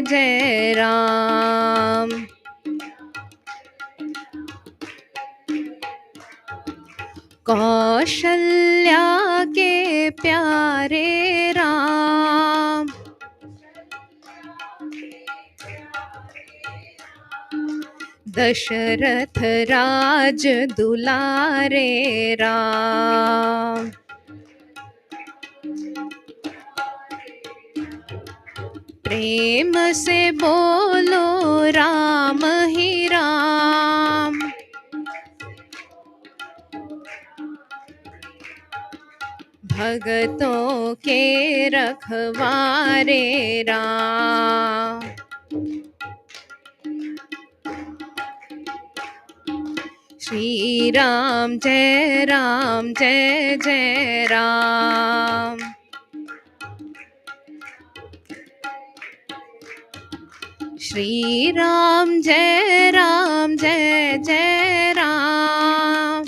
जय राम। कौशल्या के प्यारे राम, दशरथ राज दुलारे राम। प्रेम से बोलो राम ही राम, भगतों के रखवारे राम। श्री राम जय जय राम। श्री राम जय जय राम।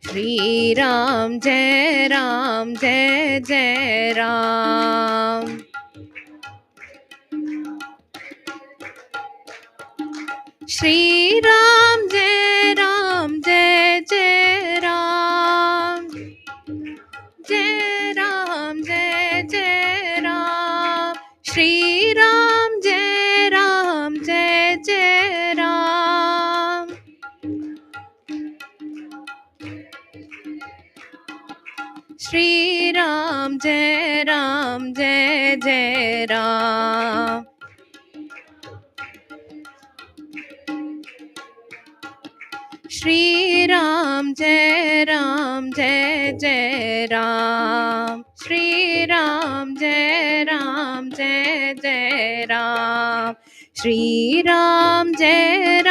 श्री राम जय जय राम। श्री राम जय जय राम। जय राम जय राम। श्री राम जय जय राम। श्री राम जय जय राम। श्री राम जय जय राम। श्री राम जय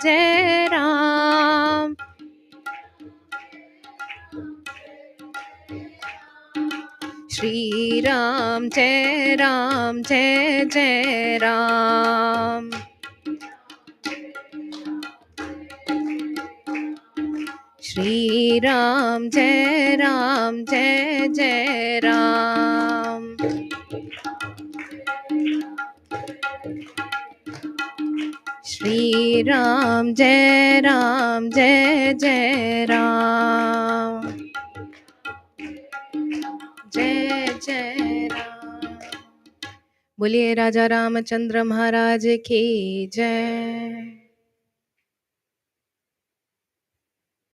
जय राम। श्री राम जय जय राम। श्री राम जय जय राम। श्री राम जय जय राम। श्री राम जय जय राम। जय जय राम। बोलिए राजा रामचंद्र महाराज की जय।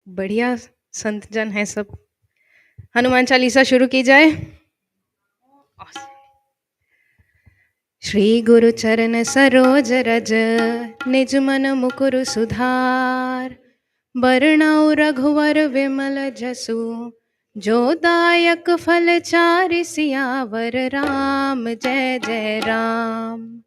बढ़िया संत जन है सब। हनुमान चालीसा शुरू की जाए। श्री गुरु चरण सरोज रज, निज मन मुकुर सुधार। बरनउँ रघुवर विमल जसु, जो दायक फल चारि सियावर राम। जय जय राम।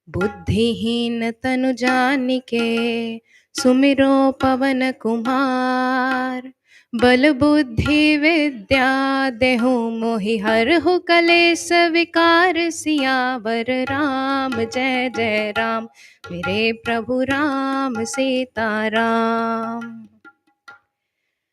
बुद्धिहीन तनु जानिके, सुमिरो पवन कुमार। बल बुद्धि विद्या देहु मोहि हरहु कलेस विकार। सियावर राम जय जय राम। मेरे प्रभु राम सीताराम।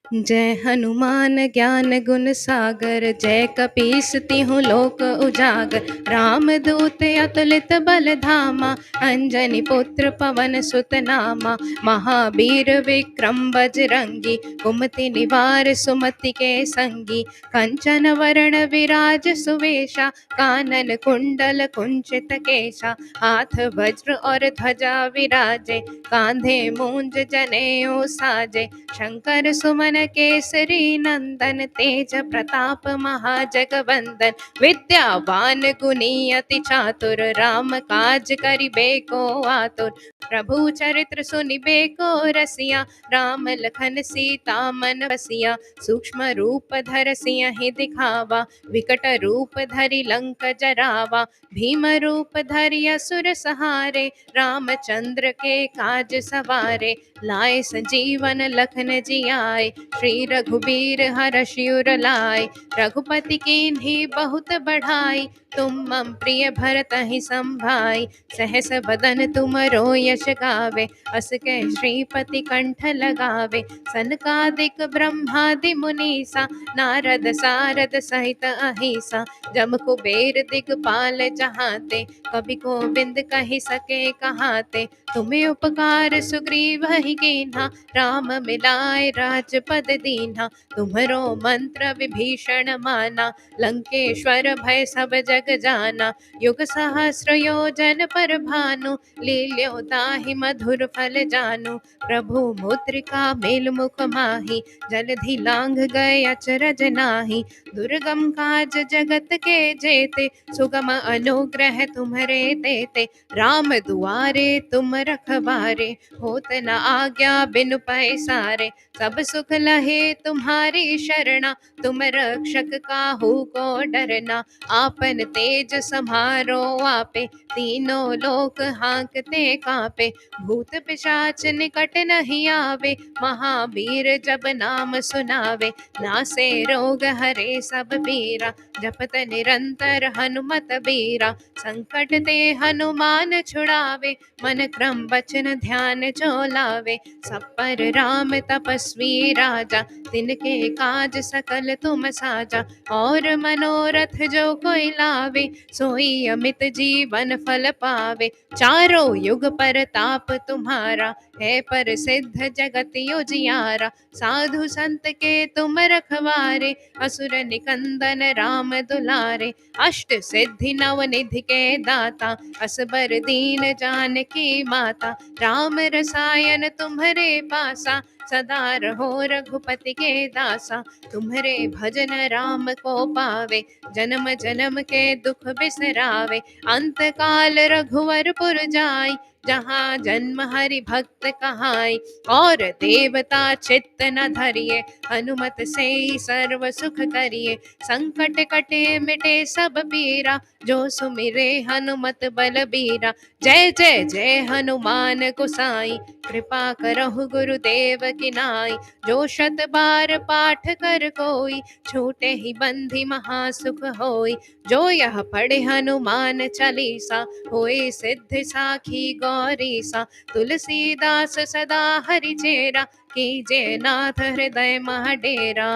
जय हनुमान ज्ञान गुण सागर, जय कपीस तिहुँ लोक उजागर। राम दूत अतुलित बल धामा, अंजनी पुत्र पवन सुत नामा। महावीर विक्रम बजरंगी, कुमति निवार सुमति के संगी। कंचन वरण विराज सुवेशा, कानन कुंडल कुंचित केशा। हाथ वज्र और ध्वजा विराजे, कांधे मूंज जनेऊ साजे। शंकर सुमन केसरी नंदन, तेज प्रताप महाजगवंदन। विद्यावान गुणी अति चातुर, राम काज करिबे को आतुर। प्रभु चरित्र सुनिबे को रसिया, राम लखन सीता मन बसिया। सूक्ष्म रूप धर सियहि दिखावा, विकट रूप धरि लंक जरावा। भीम रूप धरि असुर सहारे, रामचंद्र के काज सवारे। लाए संजीवन लखन जियाए, श्री रघुबीर हरषि उर लाए, रघुपति कीन्ही बहुत बढ़ाई, तुम मम प्रिय भरतहि संभाई, सहस बदन तुम यश गावे, अस कै श्रीपति कंठ लगावे, सनकादिक ब्रह्मादि मुनीसा, नारद सारद सहित अहिसा, जम कुबेर दिगपाल जहाते, कवि गोविंद कहि सके कहाते, तुम्हें उपकार सुग्रीव ही कीन्हा, राम मिलाए राजपद दीन्हा, तुम्हरो मंत्र विभीषण माना, लंकेश्वर भय सब जग जाना, युग सहस्र योजन पर भानु, लील्यो ताहि मधुर फल जानु, प्रभु मुद्रिका मेल मुख माहि, जलधि लांघ गए अचरज नाही, दुर्गम काज जगत के जेते, सुगम अनुग्रह तुम्हरे तेते, राम दुआरे तुम रखवारे, होत न आज्ञा बिनु पैसारे, सब सुख लहे तुम्हारी शरणा, तुम रक्षक काहू को डरना, आपन तेज समारो आपे, तीनों लोक हांकते कापे, भूत पिशाच निकट नहीं आवे, महावीर जब नाम सुनावे, नासे रोग हरे सब पीरा, जपत निरंतर हनुमत बीरा, संकट ते हनुमान छुड़ावे, मन क्रम बचन ध्यान जो लावे, सब पर राम तपस्वी राजा, तिनके काज सकल तुम साजा, और मनोरथ जो कोई लावे, सोई अमित जीवन फल पावे, चारों युग परताप तुम्हारा, है प्रसिद्ध जगत उजियारा, साधु संत के तुम रखवारे, असुर निकंदन राम दुलारे, अष्ट सिद्धि नव निधि के दाता, असबर दीन जानकी माता, राम रसायन तुम्हरे पासा, सदा रहो रघुपति के दासा, तुम्हरे भजन राम को पावे, जन्म जन्म के दुख बिसरावे, अंत काल रघुवर पुर जाई, जहाँ जन्म हरि भक्त कहाई, और देवता चित्त न धरिए, हनुमत से ही सर्व सुख करिए, संकट कटे मिटे सब पीरा, जो सुमिरे हनुमत बलबीरा, जय जय जय हनुमान गोसाई, कृपा करहु गुरुदेव की नाई, जो शत बार पाठ कर कोई, छूटे ही बंधि महासुख होई, जो यह पढ़े हनुमान चालीसा, होए सिद्धि साखी गौरीसा, तुलसीदास सदा हरि चेरा, कीजे नाथ हृदय मह डेरा,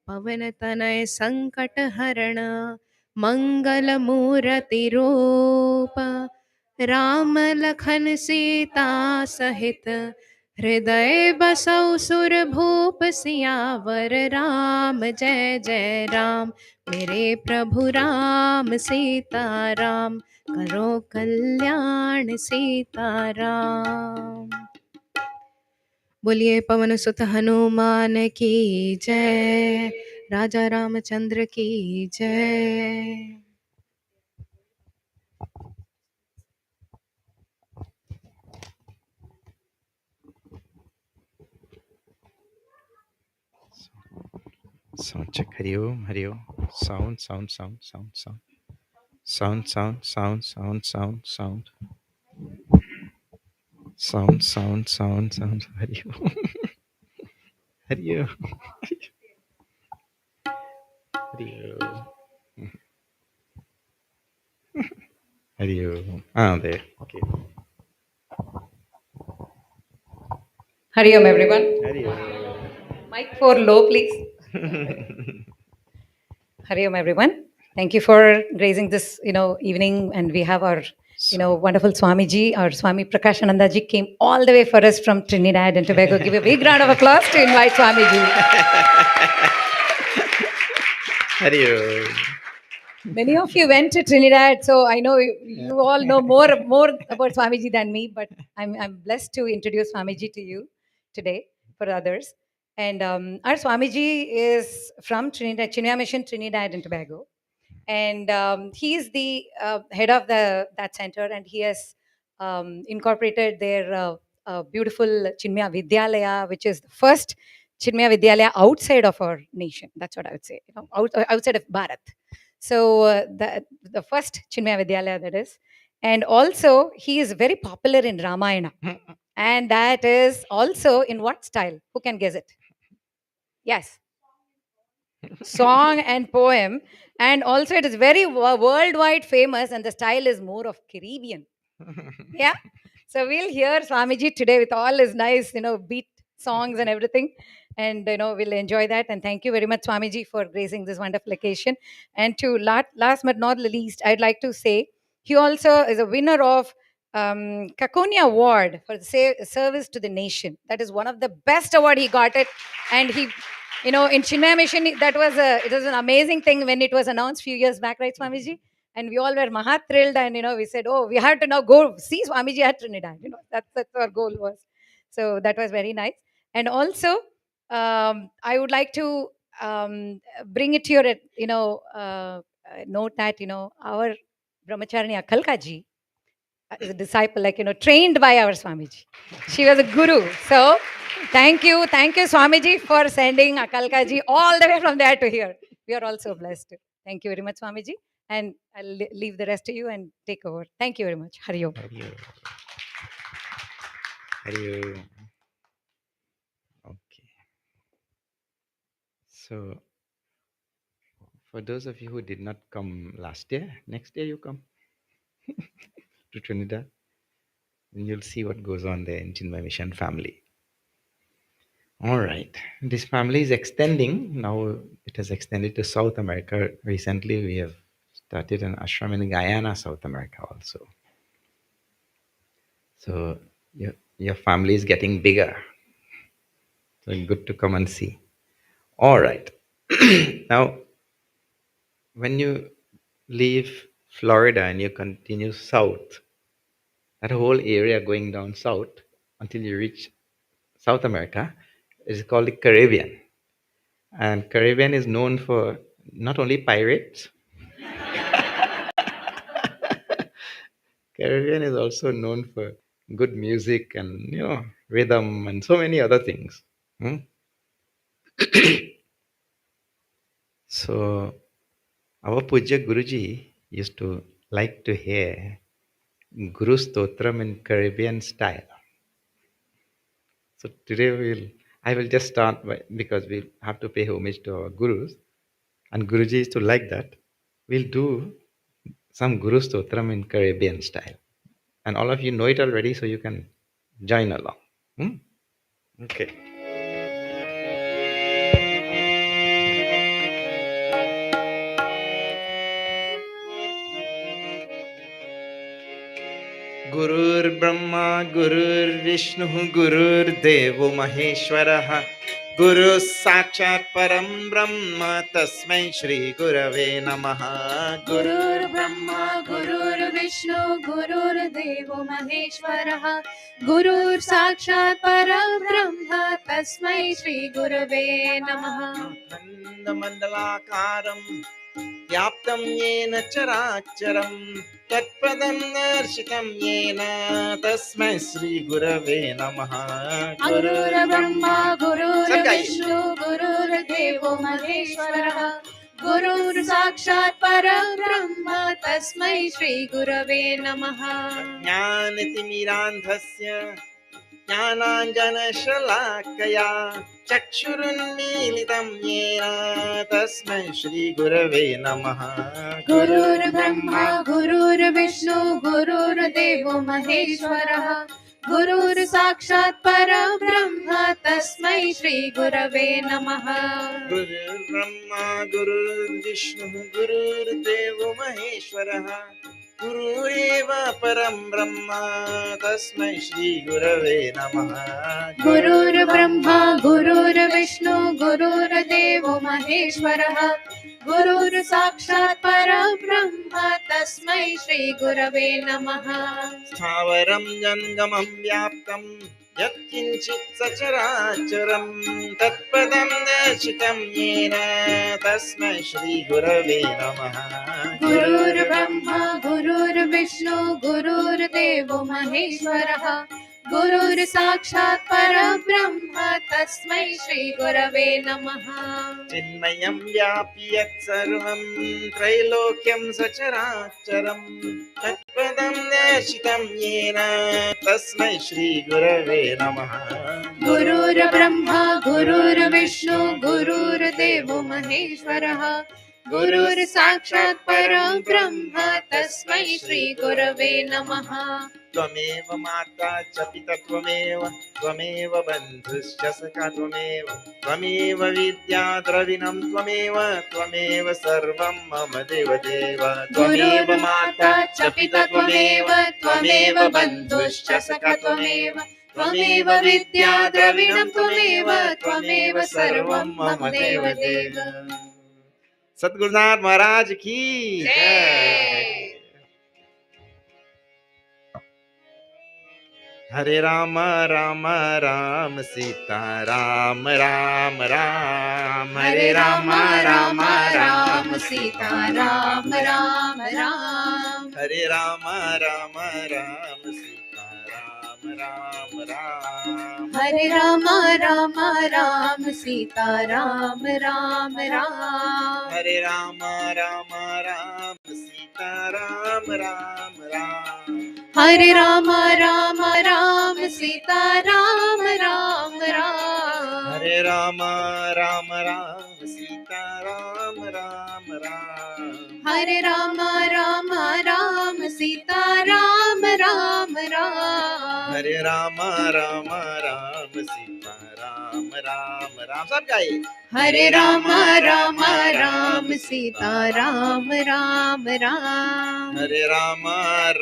पवन तनय संकट हरण, मंगल मूर्ति रूप, राम लखन सीता सहित, हृदय बसौ सुर भूप, सियावर राम जय जय राम, मेरे प्रभु राम सीता राम, करो कल्याण सीता राम। बोलिए पवन सुत हनुमान की जय, राजा रामचंद्र की जय। Sound check. Hari Om, Hari Om. Sound, sound, sound, sound, sound. Sound, sound, sound, sound, sound, sound. Sound, sound, sound, sound. Hari Om. Hari Om. Hari Om. Hari Om. Ah, there. Okay. Hari Om, everyone. Hari Om. Mic for low, please. Hari Om, everyone. Thank you for gracing this, evening, and we have our, wonderful Swami Ji, our Swami Prakashananda Ji came all the way for us from Trinidad and Tobago. Give a big round of applause to invite Swami Ji. Hari Om. Many of you went to Trinidad, so I know you all know more about Swamiji than me. But I'm blessed to introduce Swamiji to you today for others. And our Swamiji is from Trinidad, Chinmaya Mission, Trinidad and Tobago, and he is the head of that center, and he has incorporated their beautiful Chinmaya Vidyalaya, which is the first Chinmaya Vidyalaya outside of our nation. That's what I would say, outside of Bharat. So the first Chinmaya Vidyalaya, that is. And also he is very popular in Ramayana. And that is also in what style? Who can guess it? Yes, song and poem. And also, it is very worldwide famous, and the style is more of Caribbean. Yeah. So we'll hear Swamiji today with all his nice, beat songs and everything. And, we'll enjoy that. And thank you very much, Swamiji, for gracing this wonderful occasion. And to last but not the least, I'd like to say he also is a winner of Kakonia Award for the service to the nation. That is one of the best award he got it. And he, in Chinmaya Mission, it was an amazing thing when it was announced few years back, right, Swamiji? And we all were maha thrilled, and we said, oh, we had to now go see Swamiji at Trinidad. That's our goal was. So that was very nice. And also, I would like to bring it to your note that our Brahmacharya Akalka ji is a disciple, trained by our Swamiji. She was a guru. So thank you, Swamiji, for sending Akalka ji all the way from there to here. We are also blessed. Thank you very much, Swamiji. And I'll leave the rest to you and take over. Thank you very much. Hari Om. Hari Om. Hari Om. Okay. So, for those of you who did not come last year, next year you come to Trinidad, and you'll see what goes on there in Chinmaya Mission family. All right. This family is extending. Now it has extended to South America. Recently, we have started an ashram in Guyana, South America also. So your family is getting bigger. So good to come and see. All right. Now, when you leave Florida and you continue south, that whole area going down south until you reach South America is called the Caribbean. And Caribbean is known for not only pirates, Caribbean is also known for good music and rhythm and so many other things. So our Puja Guruji used to like to hear Guru Stotram in Caribbean style. So today I will just start because we have to pay homage to our Gurus, and Guruji is to like that. We'll do some Guru Stotram in Caribbean style. And all of you know it already, so you can join along. Okay. Gurur Brahma, Gurur Vishnu, Gurur Devo Maheshwaraha, Guru Sakshat Param Brahma, Tasmai Shri Gurave Namaha. Gurur Brahma, Gurur Vishnu, Gurur Devo Maheshwaraha, Gurur Sakshat Parabrahma, Tasmai Shri Gurave Namaha. Khanda Mandalakaram, Yaptam Yena Characharam, Tatpadam Darshitam Yena, Tasmai Shri Gurave Namaha. Gurur Brahma, Gurur Vishnu, Gurur Devo Maheshwaraha, Gurur Sakshat Parabrahma, Tasmai Shri Gurave Namaha. Jnanitimirandhasya Jnananjana Shalakaya Chakshurunmilitam Yena Tasmai Shri Gurave Namaha. Gurur Brahma, Gurur Vishnu, Gurur Devo Maheshwaraha, Gurur Sakshat Parabrahma, Tasmai Shri Gurave Namaha. Guru Brahma, Guru Vishnu, Guru Devo Maheshwaraha, Guru Eva Param Brahma, Tasmai Shri Gurave Namaha. Gurur Brahma, Gurur Vishnu, Gurur Devo Maheshwaraha, Gurur Sakshat Parabrahma, Tasmai Shri Gurave Namaha. Sthavaram Jangamam Vyaptam Yatkinchit Sacharacharam Tatpadam Darshitam Yena Tasmai Shri Gurave Namaha. Gurur Brahma, Gurur Vishnu, Gurur Devo Maheshwaraha, गुरुर् साक्षात् परब्रह्म तस्मै श्री गुरवे नमः। चिन्मयं व्यापि यत्सर्वं त्रैलोक्यं सचराचरं तत्पदं दर्शितं येन तस्मै श्री गुरवे नमः। गुरुर्ब्रह्मा गुरुर्विष्णु गुरुर्देवो महेश्वरः गुरुर् साक्षात् परं ब्रह्म तस्मै श्री गुरवे नमः। त्वमेव माता च पिता त्वमेव बन्धुश्च सखा त्वमेव विद्या द्रविणं त्वमेव सर्वं मम देवदेव। त्वमेव माता च पिता त्वमेव बन्धुश्च सखा त्वमेव विद्या द्रविणं त्वमेव सर्वं मम देवदेव। सद्गुरुनाथ महाराज की जय। हरे राम राम राम सीता राम राम राम। हरे राम राम राम सीता राम राम राम। हरे राम राम राम सीता राम राम राम। हरे राम राम राम सीता राम राम राम। हरे राम राम राम सीता राम राम राम। हरे राम राम राम सीता राम राम राम। हरे राम राम राम सीता राम राम राम। हरे राम राम राम सीता राम राम राम। हरे राम राम राम सीता राम राम राम। सब गाइए। हरे राम राम राम सीता राम राम राम। हरे राम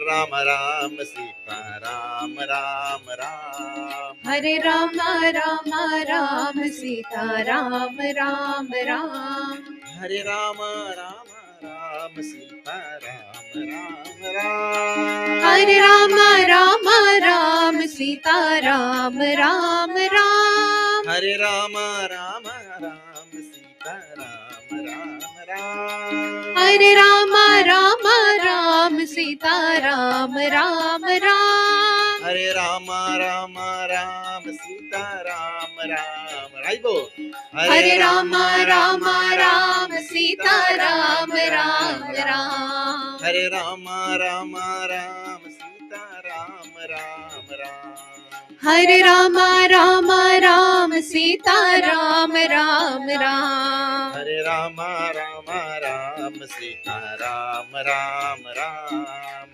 राम राम सीता राम राम राम। हरे राम राम राम सीता राम राम राम। हरे राम राम राम सीता राम राम राम। हरे राम राम राम सीता राम राम राम। हरे राम राम राम सीता राम राम राम। हरे राम राम राम सीता राम राम राम। हरे राम राम राम सीता राम राम राइबो। हरे राम राम राम सीता राम राम राम। हरे राम राम राम सीता राम राम राम। हरे राम राम राम सीता राम राम राम। हरे राम राम राम सीता राम राम राम।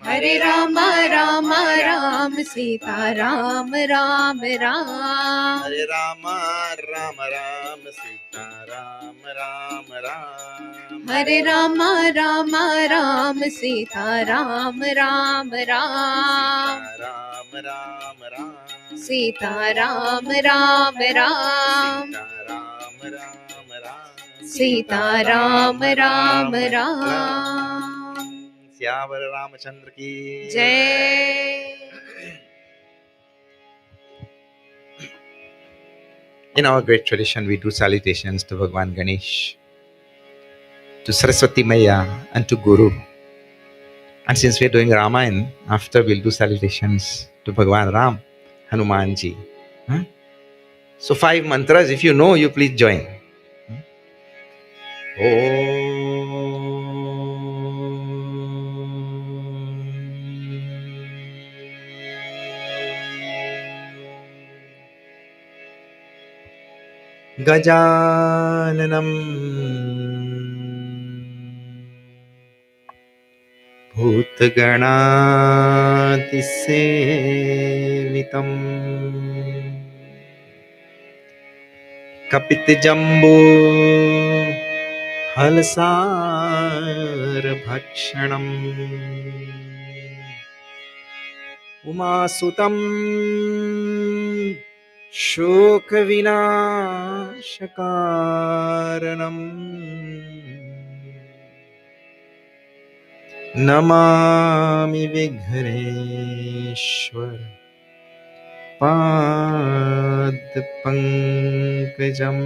हरे राम राम राम सीता राम राम राम। हरे राम राम राम सीता राम राम राम। हरे राम राम राम सीता राम राम राम। राम राम राम सीता राम राम राम। राम राम राम सीता राम राम राम। श्यावर रामचंद्र की जय। In our great tradition, we do salutations to Bhagavan Ganesh, to Saraswati Maya, and to Guru. And since we're doing Ramayana, after we'll do salutations to Bhagavan Ram, Hanuman Ji. Huh? So 5 mantras, if you know, you please join. गजाननं भूतगणातिसेवितं कपितजम्बो फलसारभक्षणम् उमासुतं शोकविनाशकारणम् Namami Vighneshwar पादपङ्कजम्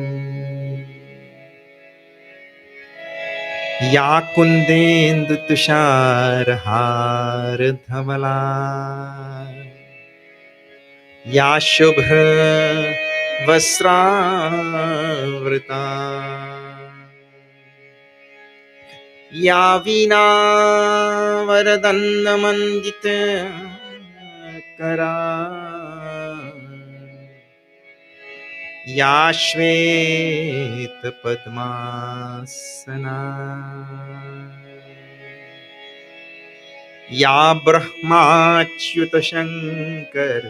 या कुन्देन्दुतुषारहारधवला या शुभ्र वस्त्रावृता या वीणा वरदण्डमण्डित करा या श्वेत पद्मासना या ब्रह्माच्युत शंकर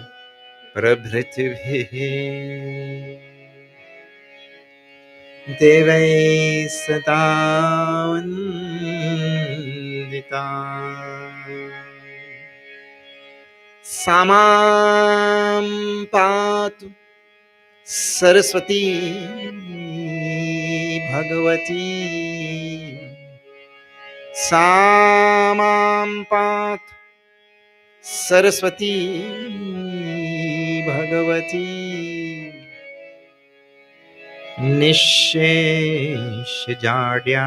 प्रभृतिभिः देवैः सदा वन्दिता सा मां पातु सरस्वती भगवती सा मां पातु सरस्वती भगवती निःशेष जाड्यापहा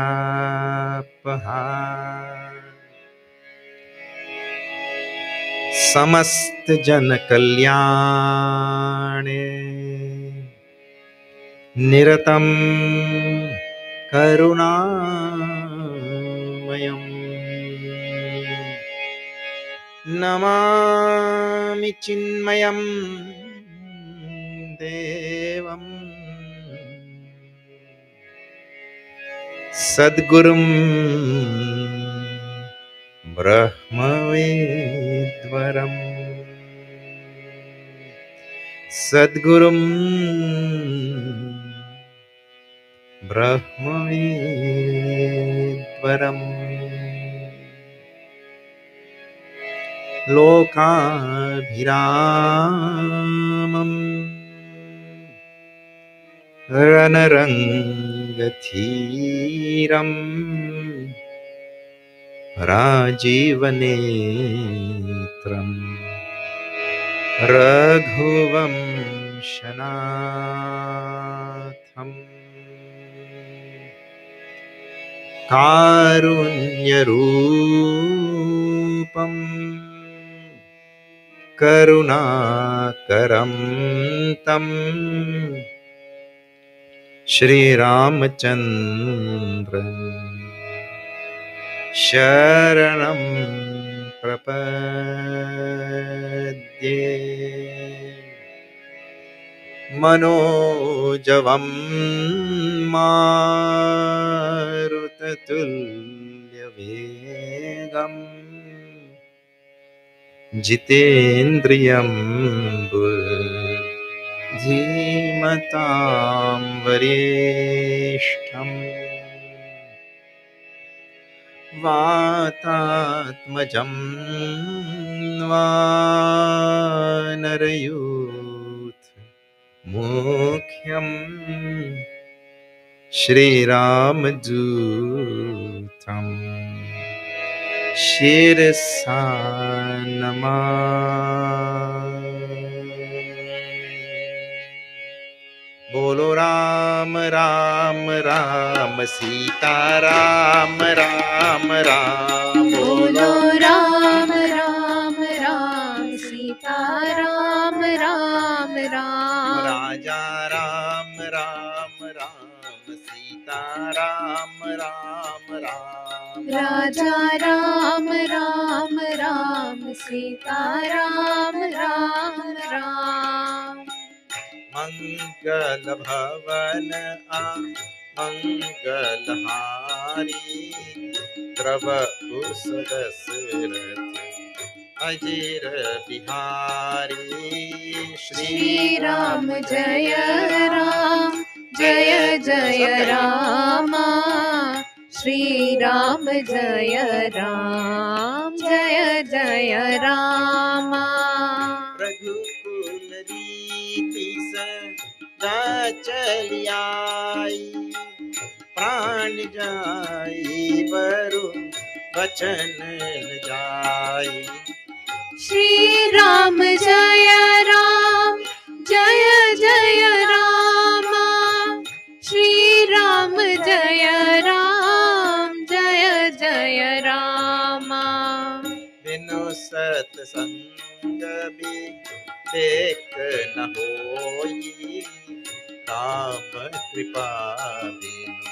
समस्त जन कल्याणे निरतं करुणामयम् नमामि चिन्मयं देवम् सद्गुरुं ब्रह्मवेद्वरम् सद्गुरुं ब्रह्मवेद्वरम् लोकाभिरामम् रणरङ्गधीरम् राजीवनेत्रम् रघुवंशनाथम् कारुण्यरूपम् करुणाकरं तं श्रीरामचन्द्र शरणं प्रपद्ये मनोजवं मारुततुल्यवेगम् जितेन्द्रियं बुद्धिमतां वरिष्ठम् वातात्मजं वानरयूथ मुख्यं श्रीरामदूतं शिरसा नमामि। बोलो राम राम राम सीता राम राम राम बोलो राम राम राम सीता राम राम राम राजा राम राम राम सीता राम राम राम राजा राम राम राम सीता राम राम राम मंगल भवन मंगलहारी द्रवहु सुदशरथ अजिर बिहारी श्री राम जय राम जय जय रामा श्री राम जय राम जय जय रामा रघुकुल रीति सदा चली आई प्राण जाई बरु वचन न जाई श्री राम जय राम जय जय रामा श्री राम जय राम जय जय रामा बिनु सत्संग perfect न होई, राम कृपा बिनु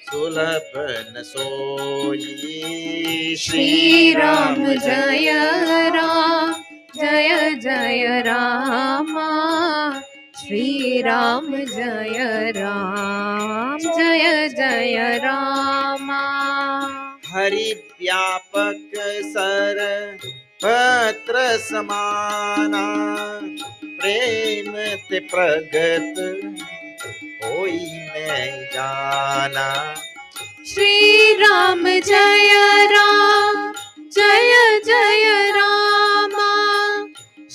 सुलभ न सोई। श्री राम जय राम जय जय रामा, श्री राम जय राम जय जय रामा। हरि व्यापक सर पत्र समाना, प्रेम ते प्रगट होई मैं जाना। श्री राम जय राम जय जय रामा,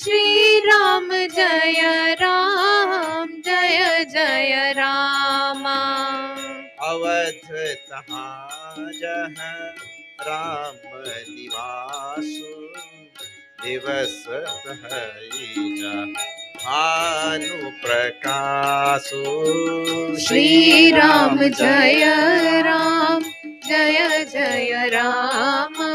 श्री राम जय राम जय जय रामा। अवध तहाँ जहाँ राम निवासु, दिवस तहई भानु प्रकाशु। श्री राम जय राम जय जय रामा,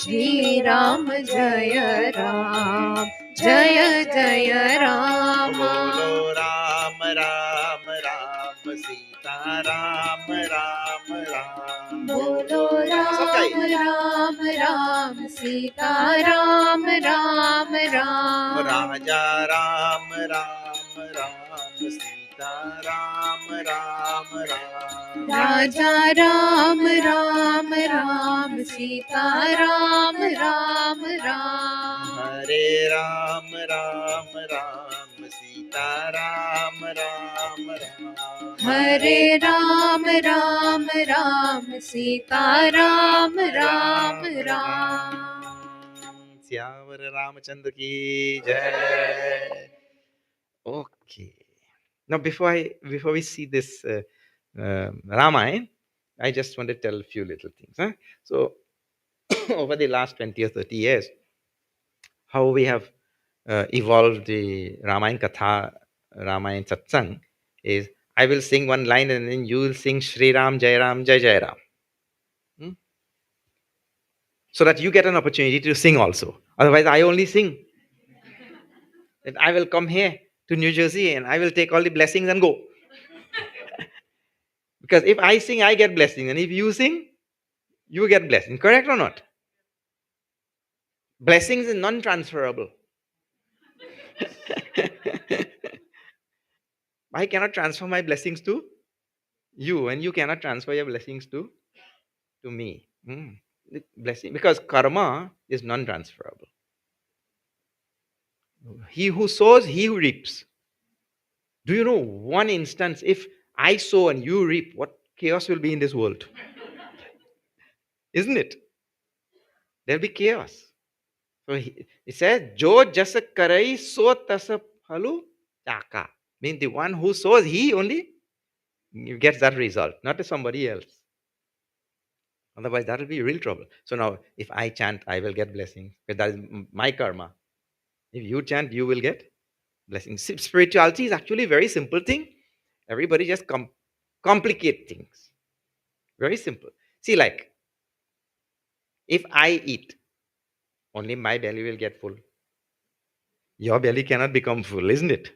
श्री राम जय राम जय जय रामा। बोलो राम राम राम सीता राम राम राम। बोलो राम राम राम सीता राम राम राम। राजा राम राम राम सीता राम राम राम। राजा राम राम राम सीता राम राम राम। हरे राम राम राम सीता राम राम राम। हरे राम राम राम सीता राम राम राम। श्यावर रामचंद्र की जय। Okay. Now, before we see this Ramayana, I just want to tell a few little things. Huh? So, over the last 20 or 30 years, how we have evolved the Ramayana Katha, Ramayana Satsang is I will sing one line and then you will sing Shri Ram, Jai Ram, Jai Jai Ram. Hmm? So that you get an opportunity to sing also. Otherwise, I only sing. Then I will come here to New Jersey and I will take all the blessings and go. Because if I sing, I get blessing. And if you sing, you get blessing. Correct or not? Blessings is non-transferable. I cannot transfer my blessings to you, and you cannot transfer your blessings to me. Blessing, because karma is non-transferable. He who sows, he who reaps. Do you know one instance, if I sow and you reap, what chaos will be in this world? Isn't it? There'll be chaos. So it says, Jo jasa karai so tasa phalu chaka. Means the one who sows, he only gets that result, not somebody else. Otherwise, that will be real trouble. So now, if I chant, I will get blessings. Because that is my karma. If you chant, you will get blessings. Spirituality is actually a very simple thing. Everybody just complicate things. Very simple. See, like, if I eat, only my belly will get full. Your belly cannot become full, isn't it?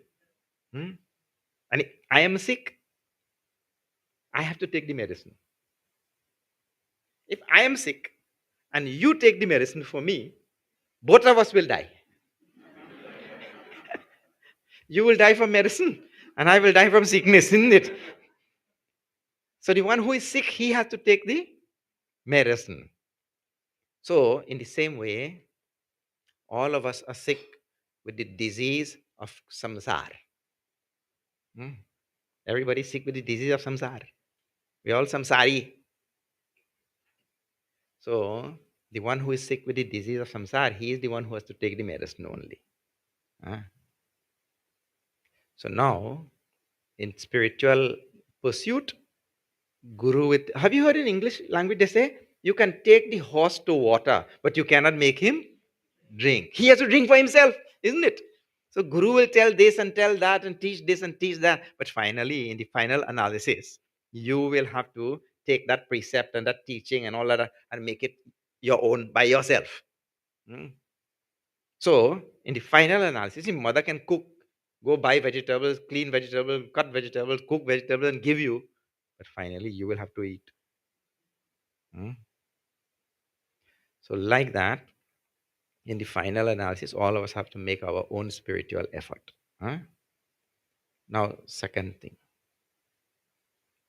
And if I am sick, I have to take the medicine. If I am sick and you take the medicine for me, both of us will die. You will die from medicine and I will die from sickness, isn't it? So the one who is sick, he has to take the medicine. So in the same way, all of us are sick with the disease of samsara. Everybody is sick with the disease of samsara. We are all samsari. So the one who is sick with the disease of samsara, he is the one who has to take the medicine only. So now, in spiritual pursuit, Guru with, have you heard in English language they say, you can take the horse to water, but you cannot make him drink. He has to drink for himself, isn't it? So Guru will tell this and tell that and teach this and teach that. But finally, in the final analysis, you will have to take that precept and that teaching and all that and make it your own by yourself. So In the final analysis, your mother can cook, go buy vegetables, clean vegetables, cut vegetables, cook vegetables, and give you. But finally, you will have to eat. Hmm? So, like that, in the final analysis, all of us have to make our own spiritual effort. Huh? Now, second thing,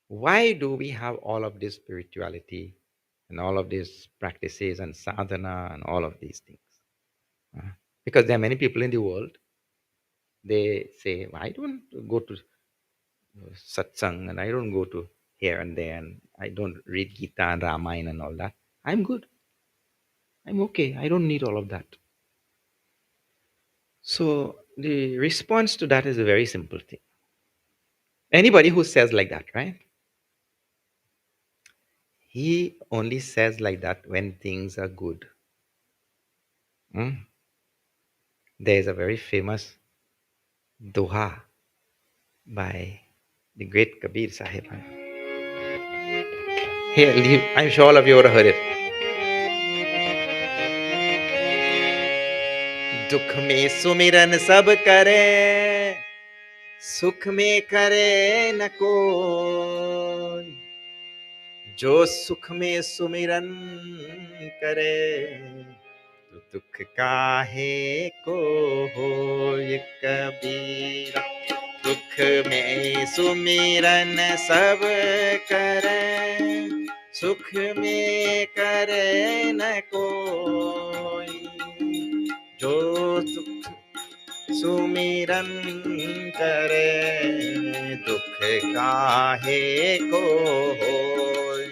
why do we have all of this spirituality and all of these practices and sadhana and all of these things? Huh? Because there are many people in the world, they say, I don't go to satsang and I don't go to here and there and I don't read Gita and Ramayana and all that. I'm good. I'm okay. I don't need all of that. So the response to that is a very simple thing. Anybody who says like that, right? He only says like that when things are good. Hmm? There is a very famous doha by the great Kabir Sahib. Here, I'm sure all of you would have heard it. दुख में सुमिरन सब करे, सुख में करे न कोई, जो सुख में सुमिरन करे, तो दुख काहे को होय कबीरा। दुख में सुमिरन सब करे, सुख में करे न कोई, जो सुख सुमिरन करे, दुख काहे को होय।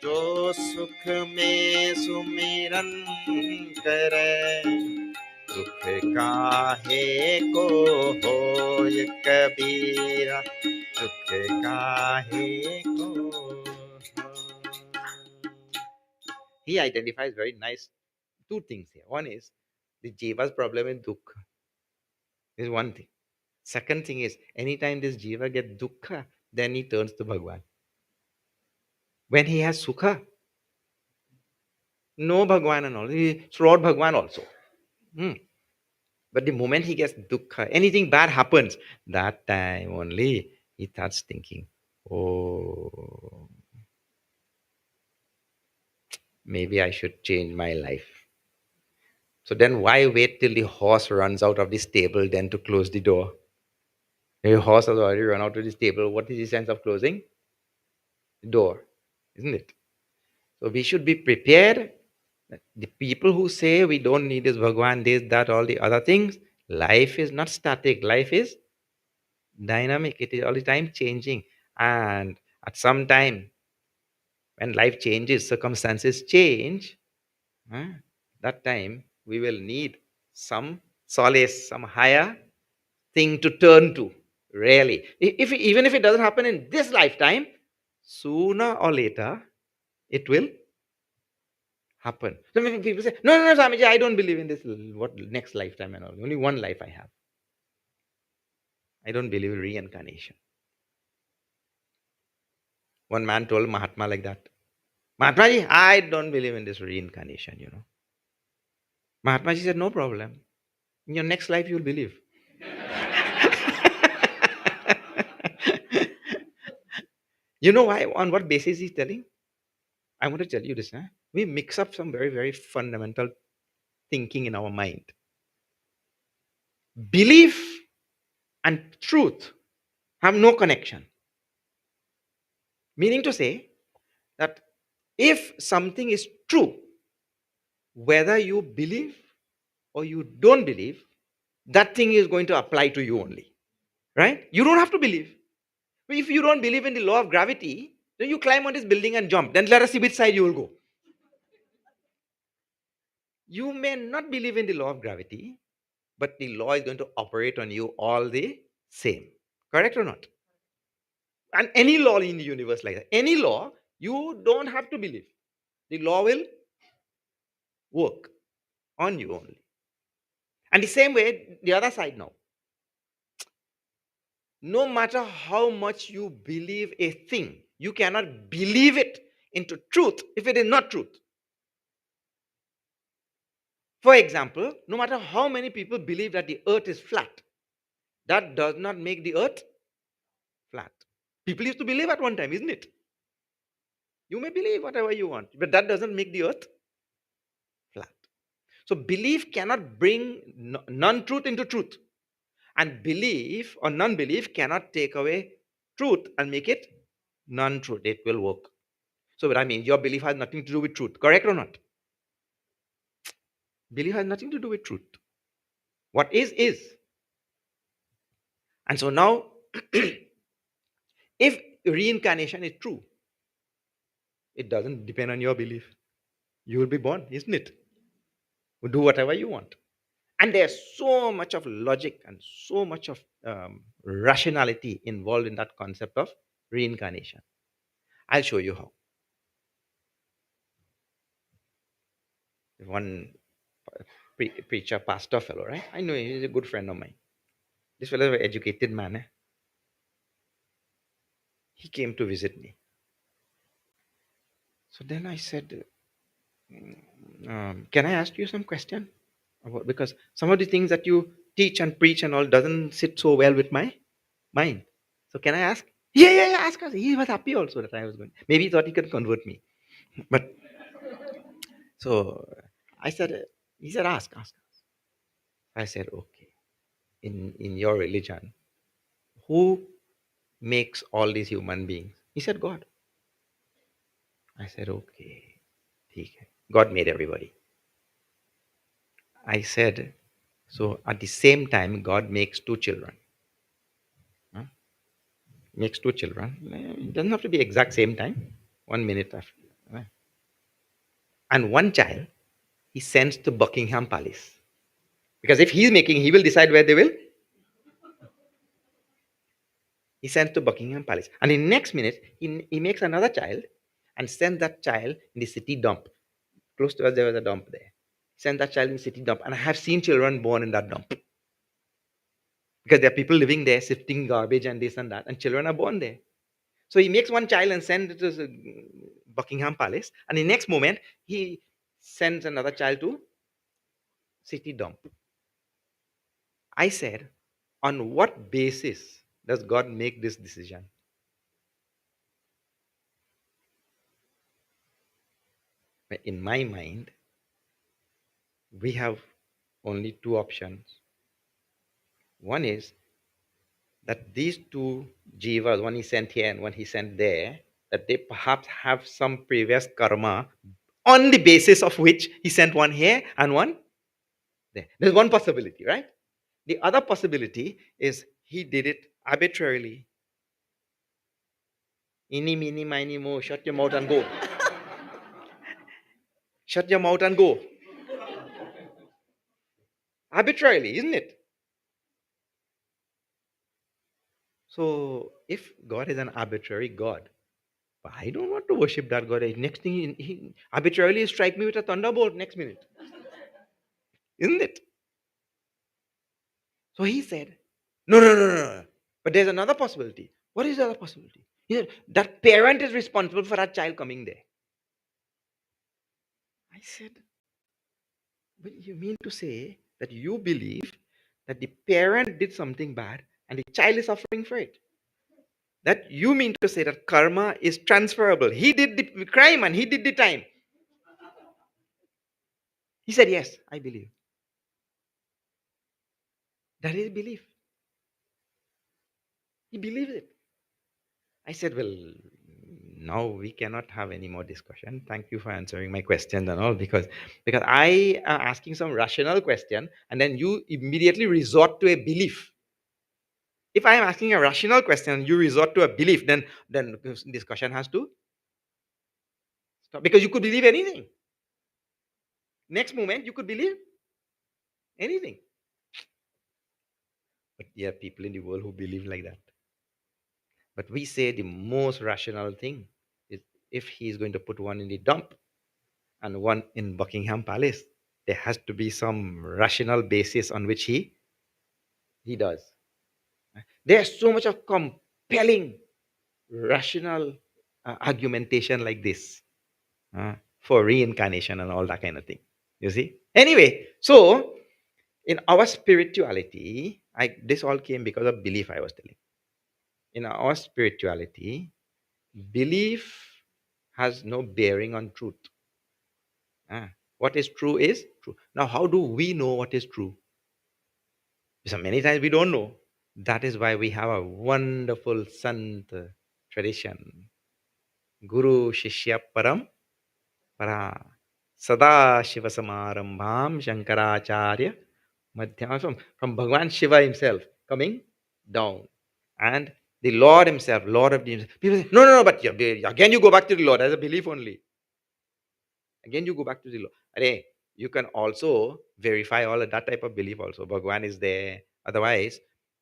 जो सुख में सुमिरन करे, दुख काहे को होय कबीरा, दुख काहे को होय। He identifies very nice two things here. One is the jiva's problem is dukkha. This is one thing. Second thing is anytime this jiva gets dukkha, then he turns to Bhagavan. When he has sukha, no Bhagavan and all. It's Lord Bhagavan also. Hmm. But the moment he gets dukkha, anything bad happens, that time only he starts thinking, oh, maybe I should change my life. So then why wait till the horse runs out of the stable then to close the door? The horse has already run out of the stable. What is the sense of closing the door? Isn't it? So we should be prepared. The people who say we don't need this Bhagwan, this, that, all the other things, life is not static. Life is dynamic. It is all the time changing. And at some time, when life changes, circumstances change, huh, that time we will need some solace, some higher thing to turn to. Really. Even if it doesn't happen in this lifetime, sooner or later, it will happen. So many people say, no, Swamiji, I don't believe in this what next lifetime and all. Only one life I have. I don't believe in reincarnation. One man told Mahatma like that. Mahatma Ji, I don't believe in this reincarnation, Mahatma Ji said, no problem. In your next life, you'll believe. You know why? On what basis he's telling? I want to tell you this. Huh? We mix up some very, very fundamental thinking in our mind. Belief and truth have no connection. Meaning to say that if something is true, whether you believe or you don't believe, that thing is going to apply to you only. Right? You don't have to believe. But if you don't believe in the law of gravity, then you climb on this building and jump. Then let us see which side you will go. You may not believe in the law of gravity, but the law is going to operate on you all the same. Correct or not? And any law in the universe like that, any law, you don't have to believe. The law will work on you only. And the same way, the other side now. No matter how much you believe a thing, you cannot believe it into truth if it is not truth. For example, no matter how many people believe that the earth is flat, that does not make the earth flat. People used to believe at one time, isn't it? You may believe whatever you want, but that doesn't make the earth flat. So belief cannot bring non-truth into truth. And belief or non-belief cannot take away truth and make it non-truth. It will work. So what I mean, your belief has nothing to do with truth. Correct or not? Belief has nothing to do with truth. What is. And so now, if reincarnation is true, it doesn't depend on your belief. You will be born, isn't it? You do whatever you want. And there's so much of logic and so much of rationality involved in that concept of reincarnation. I'll show you how. One preacher, pastor fellow, right? I know he's a good friend of mine. This fellow is an educated man. He came to visit me. So then I said, can I ask you some question? Because some of the things that you teach and preach and all doesn't sit so well with my mind. So can I ask? Yeah, ask us. He was happy also that I was going. Maybe he thought he could convert me. But so I said, he said, ask. I said, okay. In your religion, who makes all these human beings? He said, God. I said, okay. God made everybody. I said, so at the same time, God makes two children. Huh? Makes two children. It doesn't have to be exact same time. 1 minute after. Right? And one child, he sends to Buckingham Palace. Because if he's making, he will decide where they will. He sends to Buckingham Palace. And in next minute, he makes another child and sends that child in the city dump. Close to us, there was a dump there. Send that child in the city dump. And I have seen children born in that dump. Because there are people living there, sifting garbage and this and that, and children are born there. So he makes one child and sends it to Buckingham Palace. And the next moment, he sends another child to city dump. I said, on what basis does God make this decision? In my mind, we have only two options. One is that these two jivas, one he sent here and one he sent there, that they perhaps have some previous karma on the basis of which he sent one here and one there. There's one possibility, right? The other possibility is he did it arbitrarily. Eeny, meeny, miny, mo, shut your mouth and go. Shut your mouth and go. Arbitrarily, isn't it? So, if God is an arbitrary God, I don't want to worship that God. Next thing, he arbitrarily strike me with a thunderbolt next minute. Isn't it? So he said, no. But there's another possibility. What is the other possibility? He said, that parent is responsible for that child coming there. I said, but you mean to say that you believe that the parent did something bad and the child is suffering for it? That you mean to say that karma is transferable. He did the crime and he did the time. He said, yes, I believe. That is belief. He believes it. I said, well, now we cannot have any more discussion. Thank you for answering my questions and all, because I am asking some rational question and then you immediately resort to a belief. If I am asking a rational question and you resort to a belief, then discussion has to stop, because you could believe anything. Next moment, you could believe anything. But there are people in the world who believe like that. But we say the most rational thing is, if he is going to put one in the dump and one in Buckingham Palace, there has to be some rational basis on which he does. There's so much of compelling rational argumentation like this for reincarnation and all that kind of thing. You see? Anyway, so in our spirituality, this all came because of belief, I was telling. In our spirituality, belief has no bearing on truth. What is true is true. Now, how do we know what is true? So many times we don't know. That is why we have a wonderful Sant tradition. Guru Shishya Param Para Sada Shiva Samarambham Shankaracharya Madhyam. From Bhagavan Shiva himself coming down. And the Lord himself, Lord of the universe. People say, no, no, no, but again you go back to the Lord as a belief only. Again you go back to the Lord. Arey, you can also verify all of that type of belief also. Bhagavan is there. Otherwise,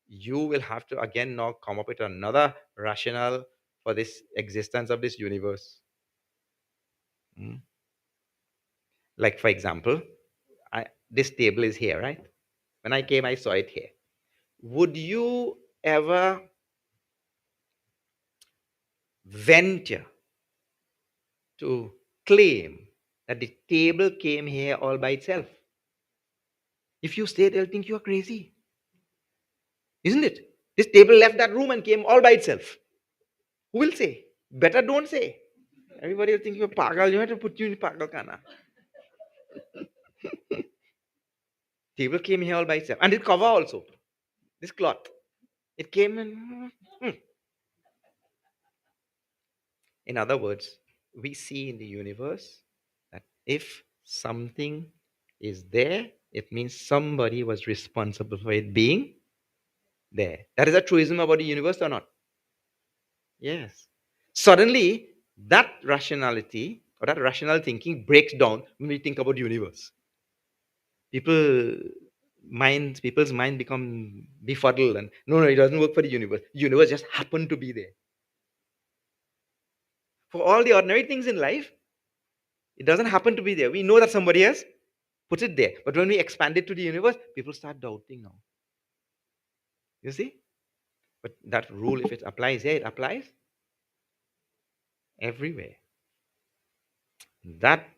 you will have to again now come up with another rationale for this existence of this universe. Hmm? Like, for example, this table is here, right? When I came, I saw it here. Would you ever venture to claim that the table came here all by itself? If you say, they'll think you're crazy, isn't it? This table left that room and came all by itself. Who will say? Better don't say. Everybody will think you're pagal. You have to put you in pagal kana. Table came here all by itself. And the cover also. This cloth. It came in. In other words, we see in the universe that if something is there, it means somebody was responsible for it being there. That is a truism about the universe or not? Yes. Suddenly, that rationality or that rational thinking breaks down when we think about the universe. People's mind become befuddled and no, it doesn't work for the universe. The universe just happened to be there. For all the ordinary things in life, it doesn't happen to be there. We know that somebody else put it there. But when we expand it to the universe, people start doubting now. You see? But that rule, if it applies here, it applies everywhere. That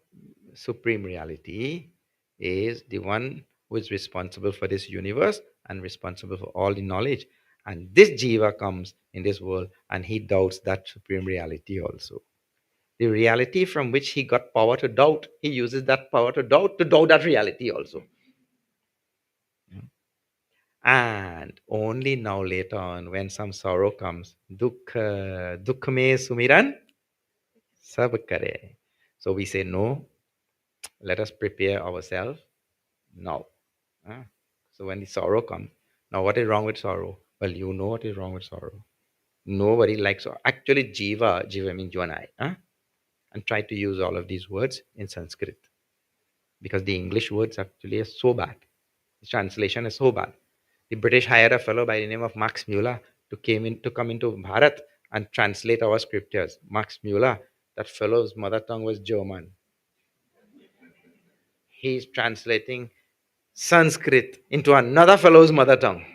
supreme reality is the one who is responsible for this universe and responsible for all the knowledge. And this jiva comes in this world and he doubts that supreme reality also. The reality from which he got power to doubt, he uses that power to doubt that reality also. And only now later on, when some sorrow comes, dukha mein sumiran sab kare. So we say, no, let us prepare ourselves now. So when the sorrow comes, now what is wrong with sorrow? Well, you know what is wrong with sorrow. Nobody likes sorrow. Actually, jiva means you and I. And try to use all of these words in Sanskrit. Because the English words actually are so bad. The translation is so bad. The British hired a fellow by the name of Max Muller to come into Bharat and translate our scriptures. Max Muller, that fellow's mother tongue was German. He's translating Sanskrit into another fellow's mother tongue,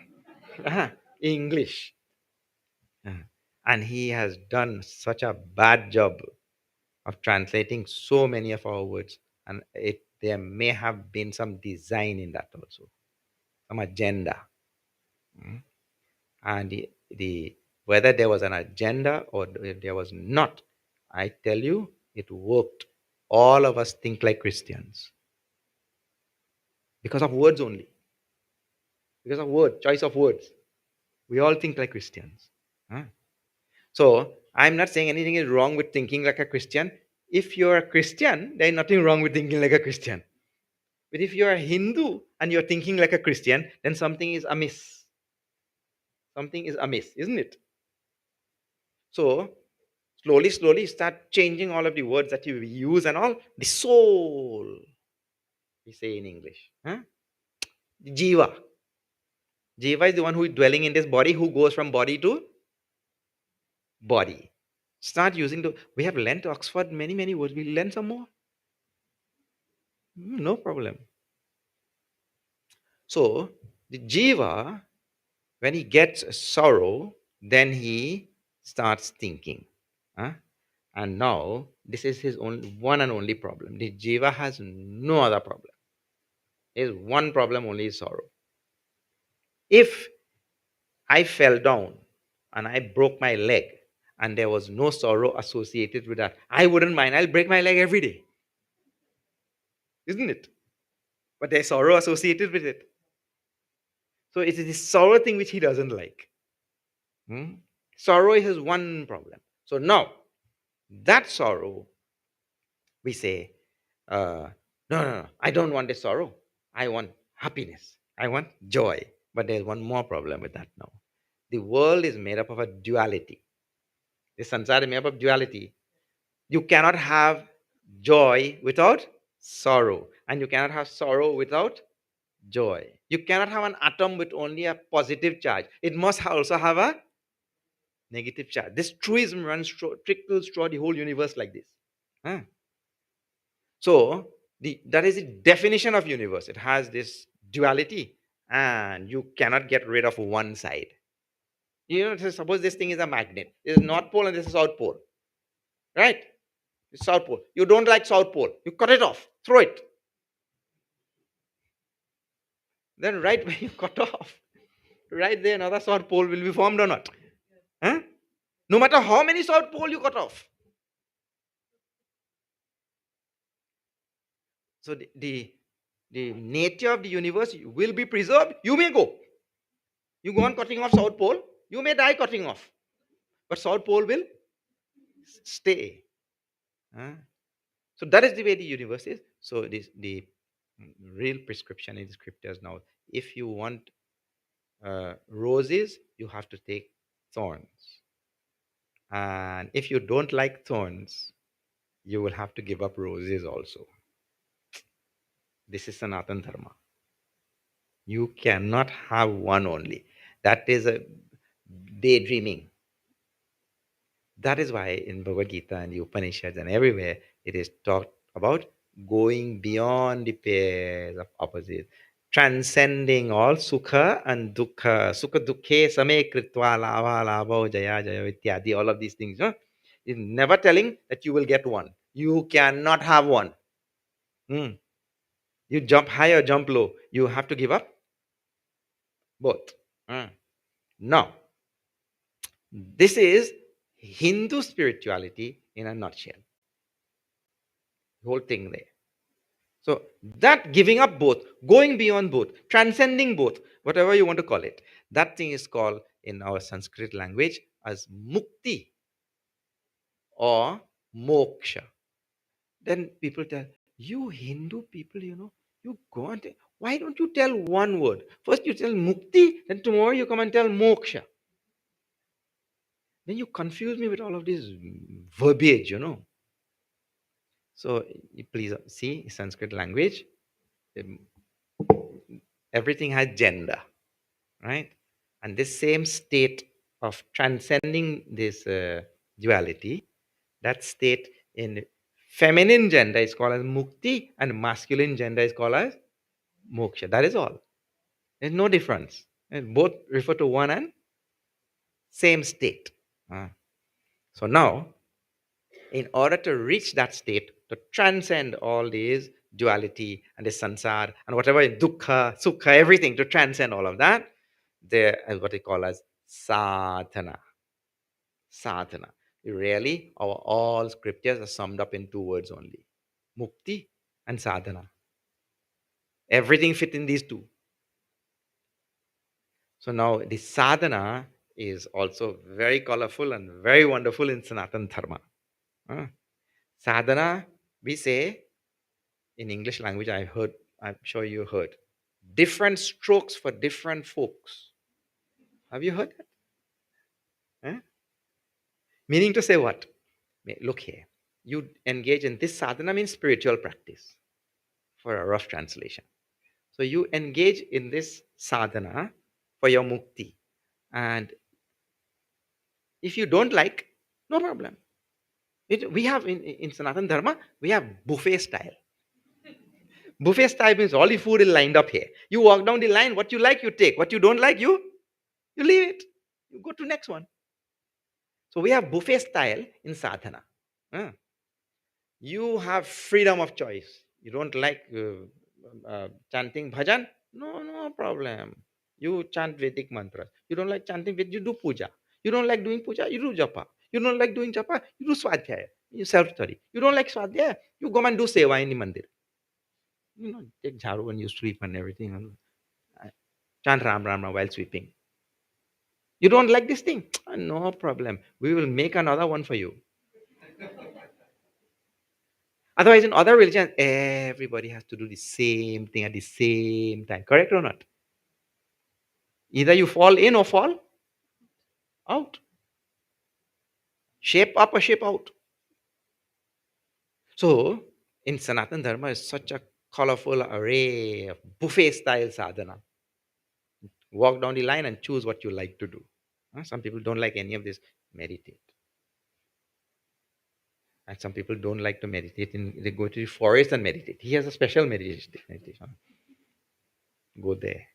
English. And he has done such a bad job of translating so many of our words. And there may have been some design in that also, some agenda. And the whether there was an agenda or if there was not, I tell you, it worked. All of us think like Christians because of words only, because of choice of words. We all think like Christians. So I'm not saying anything is wrong with thinking like a Christian. If you're a Christian, there's nothing wrong with thinking like a Christian. But if you're a Hindu and you're thinking like a Christian, then something is amiss. Something is amiss, isn't it? So slowly start changing all of the words that you use and all. The soul, we say in English. The jiva. Jiva is the one who is dwelling in this body, who goes from body to body. Start using we have learnt Oxford many words. We'll learn some more. No problem. So the jiva, when he gets sorrow, then he starts thinking. And now this is his only one and only problem. The jiva has no other problem. is one problem only, is sorrow. If I fell down and I broke my leg and there was no sorrow associated with that, I wouldn't mind. I'll break my leg every day. Isn't it? But there's sorrow associated with it. So it is the sorrow thing which he doesn't like. Hmm? Sorrow is his one problem. So now, that sorrow, we say, no, no, no, I don't want this sorrow. I want happiness. I want joy. But there's one more problem with that now. The world is made up of a duality. The sansara is made up of duality. You cannot have joy without sorrow, and you cannot have sorrow without joy. You cannot have an atom with only a positive charge. It must also have a negative charge. This truism runs trickles throughout the whole universe like this. Huh? So that is the definition of universe. It has this duality, and you cannot get rid of one side. Suppose this thing is a magnet. This is North Pole and this is South Pole. Right? It's South Pole. You don't like South Pole. You cut it off. Throw it. Then right when you cut off, right there another South Pole will be formed or not. Huh? No matter how many South Pole you cut off. So the nature of the universe will be preserved. You may go. You go on cutting off South Pole, you may die cutting off. But South Pole will stay. Huh? So that is the way the universe is. So the real prescription in the scriptures now. If you want roses, you have to take thorns. And if you don't like thorns, you will have to give up roses also. This is Sanatan Dharma. You cannot have one only. That is a daydreaming. That is why in Bhagavad Gita and the Upanishads and everywhere it is talked about going beyond the pairs of opposites, transcending all sukha and dukkha, sukha dukkhe same kritva lava lava jaya jaya ityadi, all of these things. No? It's never telling that you will get one. You cannot have one. Hmm. You jump high or jump low. You have to give up both. Now, this is Hindu spirituality in a nutshell. The whole thing there. So that giving up both, going beyond both, transcending both, whatever you want to call it, that thing is called in our Sanskrit language as mukti or moksha. Then people tell, you Hindu people, you go and tell, why don't you tell one word? First you tell mukti, then tomorrow you come and tell moksha. Then you confuse me with all of this verbiage, So please see Sanskrit language. Everything has gender, right? And this same state of transcending this duality, that state in feminine gender is called as mukti, and masculine gender is called as moksha. That is all. There's no difference. And both refer to one and same state. So now, in order to reach that state, to transcend all these duality and the sansar and whatever dukkha, sukha, everything, to transcend all of that, there is what they call as sadhana. Sadhana. Really, our all scriptures are summed up in two words only: mukti and sadhana. Everything fit in these two. So now the sadhana is also very colorful and very wonderful in Sanatan Dharma. Sadhana, we say in English language, I'm sure you heard, different strokes for different folks. Have you heard that? Meaning to say what? Look here. You engage in this sadhana means spiritual practice, for a rough translation. So you engage in this sadhana for your mukti. And if you don't like, no problem. We have in Sanatan Dharma, we have buffet style. Buffet style means all the food is lined up here. You walk down the line, what you like, you take. What you don't like, you leave it. You go to next one. So we have buffet style in sadhana. You have freedom of choice. You don't like chanting bhajan? No problem. You chant Vedic mantras. You don't like chanting Vedic, you do puja. You don't like doing puja, you do japa. You don't like doing japa, you do swadhyaya. You self-study. You don't like swadhyaya, you go and do seva in the mandir. Take jharu and you sweep and everything. Chant Ram Ram Ram while sweeping. You don't like this thing? No problem. We will make another one for you. Otherwise, in other religions, everybody has to do the same thing at the same time. Correct or not? Either you fall in or fall out. Shape up or shape out. So, in Sanatana Dharma is such a colorful array of buffet style sadhana. Walk down the line and choose what you like to do. Some people don't like any of this. Meditate. And some people don't like to meditate. They go to the forest and meditate. He has a special meditation. Go there.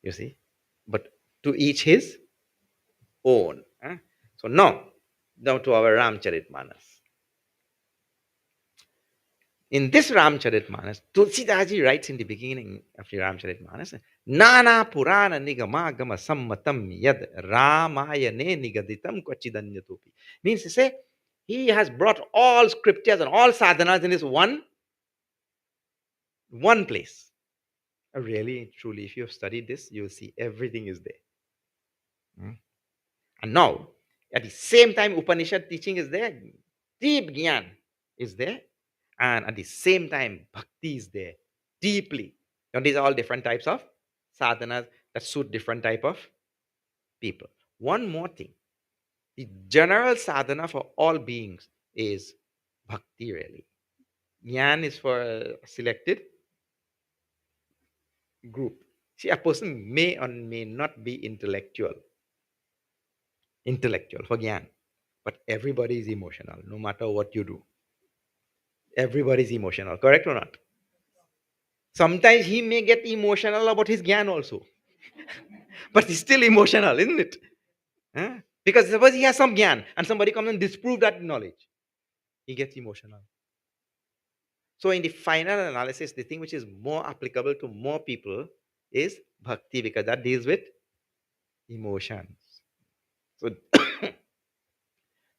You see? But to each his own. So now to our Ramcharitmanas. In this Ramcharitmanas, Tulsidaji writes in the beginning of the Ramcharitmanas, Nana Purana Nigama Gama Sammatam Yad Ramayane Nigaditam Kwachidanyatupi. Means to say, he has brought all scriptures and all sadhanas in this one place. Really, truly, if you have studied this, you will see everything is there. And now, at the same time, Upanishad teaching is there, deep jnana is there, and at the same time, bhakti is there, deeply. Now, these are all different types of sadhanas that suit different type of people. One more thing, the general sadhana for all beings is bhakti, really. Jnana is for a selected group. See, a person may or may not be intellectual for jnana, but everybody is emotional, no matter what you do. Everybody is emotional, correct or not? Sometimes he may get emotional about his gyan also. But he's still emotional, isn't it? Because suppose he has some gyan and somebody comes and disprove that knowledge, he gets emotional. So in the final analysis, the thing which is more applicable to more people is bhakti, because that deals with emotions. So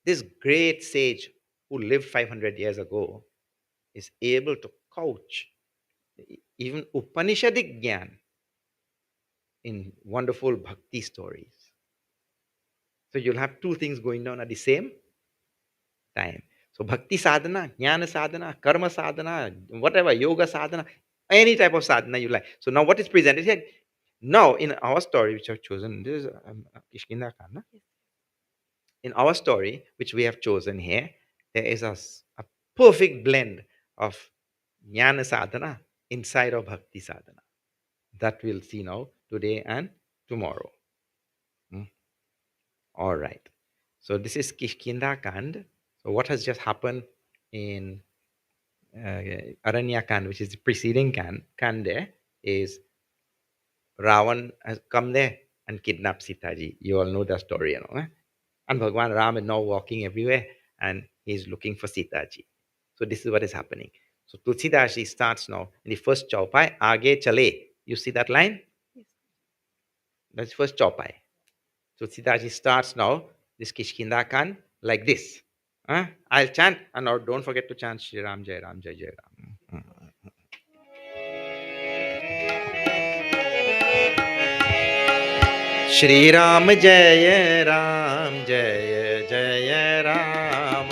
this great sage who lived 500 years ago is able to couch even Upanishadic Gyan in wonderful bhakti stories. So you'll have two things going on at the same time. So bhakti sadhana, jnana sadhana, karma sadhana, whatever, yoga sadhana, any type of sadhana you like. So now what is presented here? Now in our story, which I've chosen, this is Kishkinda Kanda. In our story, which we have chosen here, there is a perfect blend of jnana sadhana inside of bhakti sadhana. That we'll see now, today and tomorrow. All right. So this is Kishkinda Kanda. So what has just happened in Aranya Kanda, which is the preceding Kanda, is Ravan has come there and kidnapped Sita Ji. You all know the story, And Bhagavan Ram is now walking everywhere and he's looking for Sita Ji. So this is what is happening. So Tulsidas Ji starts now in the first chaupai, Aage Chale. You see that line? Yes. That's first chaupai. So Tulsidas Ji starts now this Kishkinda Kanda like this. I'll chant, and now don't forget to chant Shri Ram Jai Ram Jai Jai Ram. Shri Ram Jai Ram Jai Jai Ram.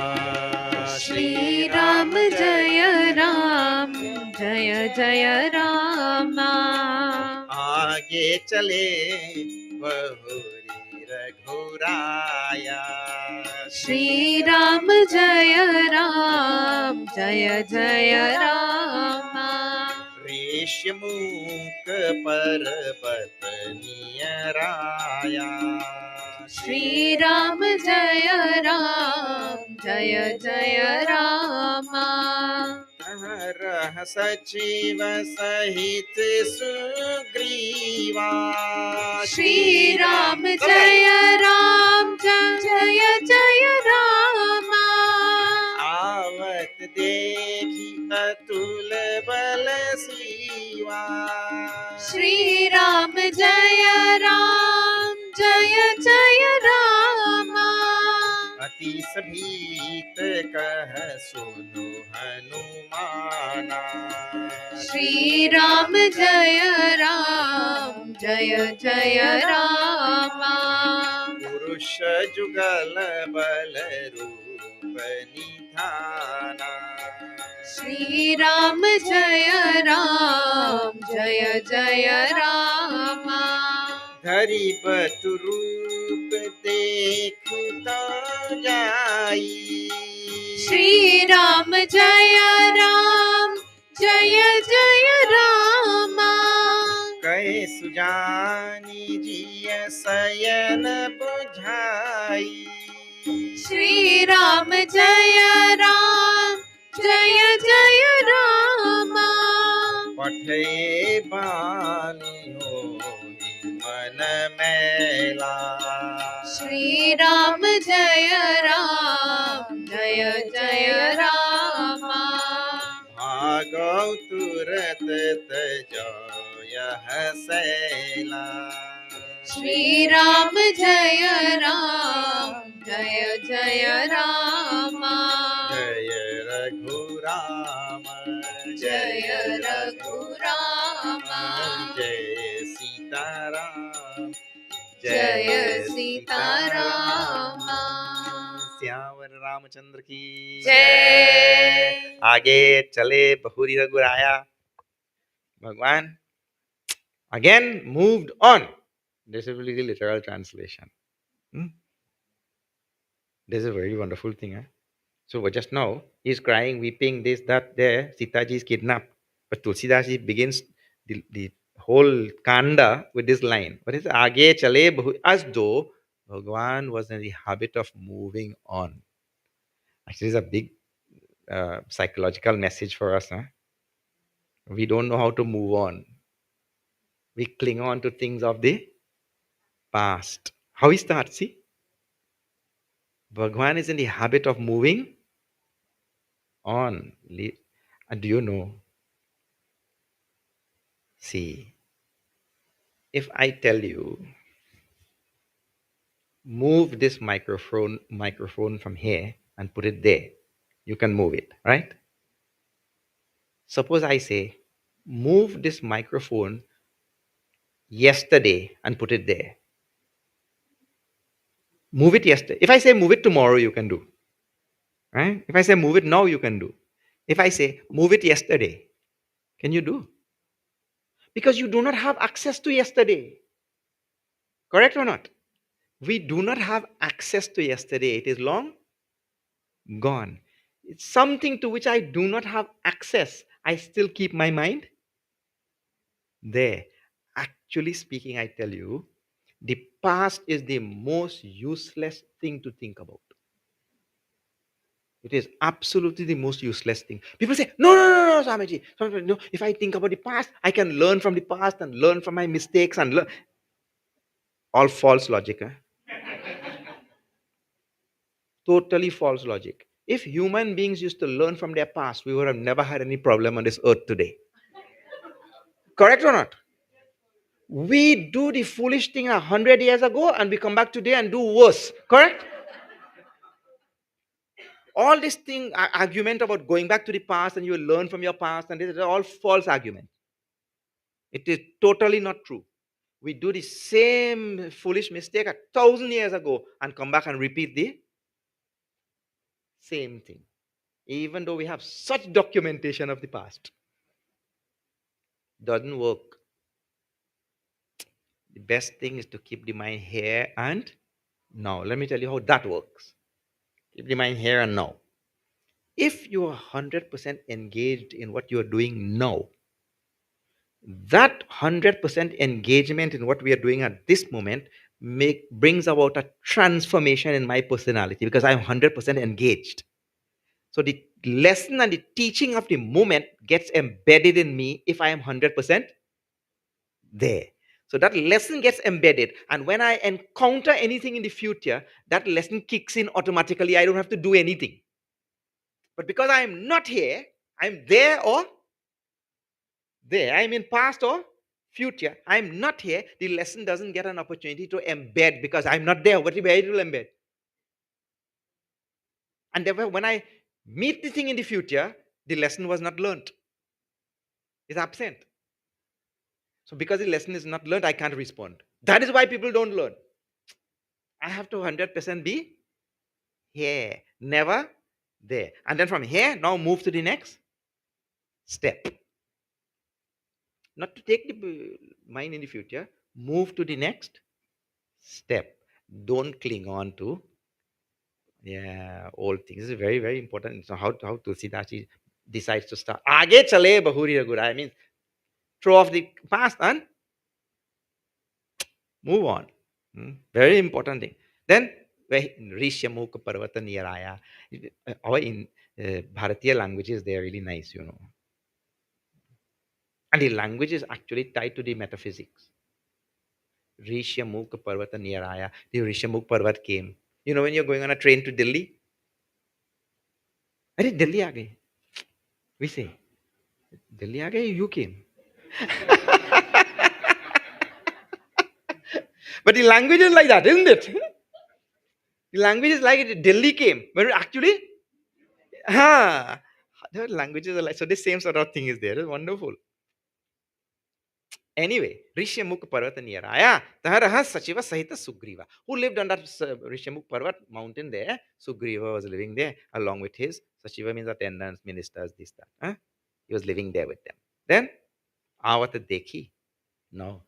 Shri Ram Jaya Ram Jaya Jaya Rama. Aage chale Bahuri Raghuraya. Shri Ram Jaya Ram Jaya Jaya Rama. Reshamuk Parvat Niyaraya. Shri Ram Jaya Ram Jaya Jaya Rama. Rah Sachiva Sahit Sugriva. Shri Ram Jaya Ram Jaya Jaya Rama. Avat देखी अतुल बल सीवा। श्री राम जय रामा। अति भीत कह सुनु हनुमाना। श्री राम जय रामा। पुरुष जुगल बल रूप निधाना। श्री राम जय रामा। धरि बटु रूप देखुता जाई। श्री राम जय रामा। कहे सुजानी जिय सयन बुझाई। श्री राम जय रामा। पठे बानी हो मन मैला। श्री राम जय रामा। भागौ तुरत तजय सैला। श्री राम जय रामा। जय रघुराम जय रघुरामा। जय सीताराम जय सीतारामा। श्यावर रामचंद्र की जय। आगे चले बहुरी रघुराया। भगवान again moved on. This is really literal translation. This is a very wonderful thing. So just now he's crying, weeping, this, that, there. Sita ji is kidnapped. But Tulsidas ji begins the whole kanda with this line. What is it? Aage chale as though Bhagavan was in the habit of moving on. Actually, it's a big psychological message for us. We don't know how to move on. We cling on to things of the past. How is that? See? Bhagavan is in the habit of moving on. And do you know? See, if I tell you, move this microphone from here and put it there, you can move it, right? Suppose I say, move this microphone yesterday and put it there. Move it yesterday. If I say move it tomorrow, you can do. Right? If I say move it now, you can do. If I say move it yesterday, can you do? Because you do not have access to yesterday. Correct or not? We do not have access to yesterday. It is long gone. It's something to which I do not have access. I still keep my mind there. Actually speaking, I tell you, the past is the most useless thing to think about. It is absolutely the most useless thing. People say, no, Swamiji. No, if I think about the past, I can learn from the past and learn from my mistakes and learn. All false logic. Totally false logic. If human beings used to learn from their past, we would have never had any problem on this earth today. Correct or not? We do the foolish thing 100 years ago and we come back today and do worse. Correct? All this thing, argument about going back to the past and you will learn from your past, and this is all false argument. It is totally not true. We do the same foolish mistake 1,000 years ago and come back and repeat the same thing. Even though we have such documentation of the past. Doesn't work. The best thing is to keep the mind here and now. Let me tell you how that works. Keep the mind here and now. If you are 100% engaged in what you are doing now, that 100% engagement in what we are doing at this moment brings about a transformation in my personality because I'm 100% engaged. So the lesson and the teaching of the moment gets embedded in me if I am 100% there. So that lesson gets embedded, and when I encounter anything in the future, that lesson kicks in automatically. I don't have to do anything. But because I am not here, I'm there or there. I'm in past or future. I'm not here. The lesson doesn't get an opportunity to embed because I'm not there. Where it will embed? And therefore, when I meet the thing in the future, the lesson was not learned. It's absent. So because the lesson is not learned, I can't respond. That is why people don't learn. I have to 100% be here, never there. And then from here, now move to the next step. Not to take the mind in the future, move to the next step. Don't cling on to old things. This is very, very important. So how Tulsidas decides to start. Aage chale bahuri ragura. I mean, throw off the past and move on. Very important thing. Then Rishyamukha Parvata Niyaraya. Our in Bharatiya languages, they are really nice, And the language is actually tied to the metaphysics. Rishyamukha Parvata Niyaraya. The Rishyamukha Parvat came. When you're going on a train to Delhi, Are Delhi aa gaye. We say, Delhi aa gaye, you came. But the language is like that, isn't it? The language is like Delhi came. But actually, the languages are like, so the same sort of thing is there. It's wonderful. Anyway, Rishyamukha Parvata Niyaraya, Taharaha Sachiva Sahita Sugriva. Who lived on that Rishyamukha Parvat mountain there? Sugriva was living there along with his, Sachiva means attendants, ministers, this, that. He was living there with them. Then, Avata Dekhi. Now,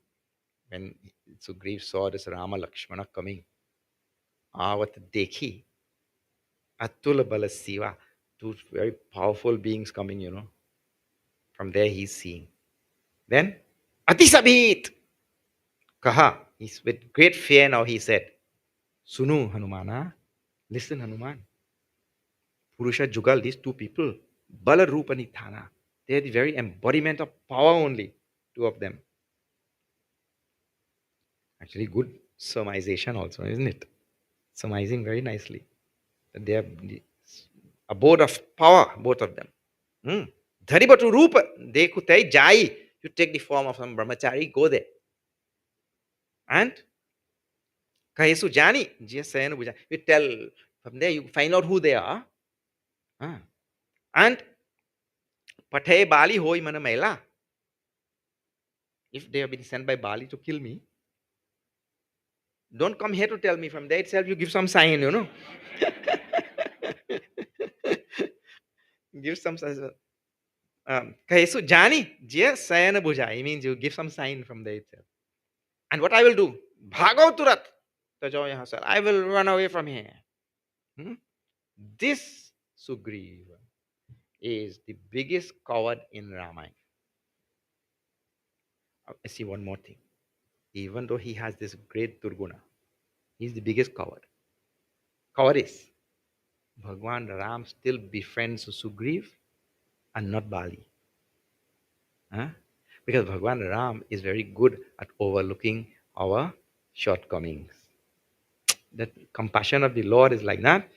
when Sugriva saw this Rama Lakshmana coming, Avata Dekhi, Atula Bala Siva, two very powerful beings coming, From there he's seeing. Then, Atisabit! Kaha, he's with great fear now he said, Sunu Hanumana, listen Hanuman. Purusha Jugal, these two people, Bala Rupa Nithana, they are the very embodiment of power only, two of them. Actually, good surmisation also, isn't it? Surmising very nicely. That they are the abode of power, both of them. Dharibatu Rupa, Dekutai Jai, you take the form of some brahmachari, go there. And Kahesu Jani, you tell, from there you find out who they are. And Pathe Bali Hoi Mana Mela. If they have been sent by Bali to kill me, don't come here to tell me. From there itself, you give some sign, Give some sign. Kahesu Jani, Jia Sayana Bhuja. It means you give some sign from there itself. And what I will do? Bhagao Turat. I will run away from here. This Sugriva is the biggest coward in Ramayana. I see one more thing. Even though he has this great Durguna, he's the biggest coward. Cowardice. Bhagwan Ram still befriends Sugriv and not Bali. Because Bhagwan Ram is very good at overlooking our shortcomings. That compassion of the Lord is like that.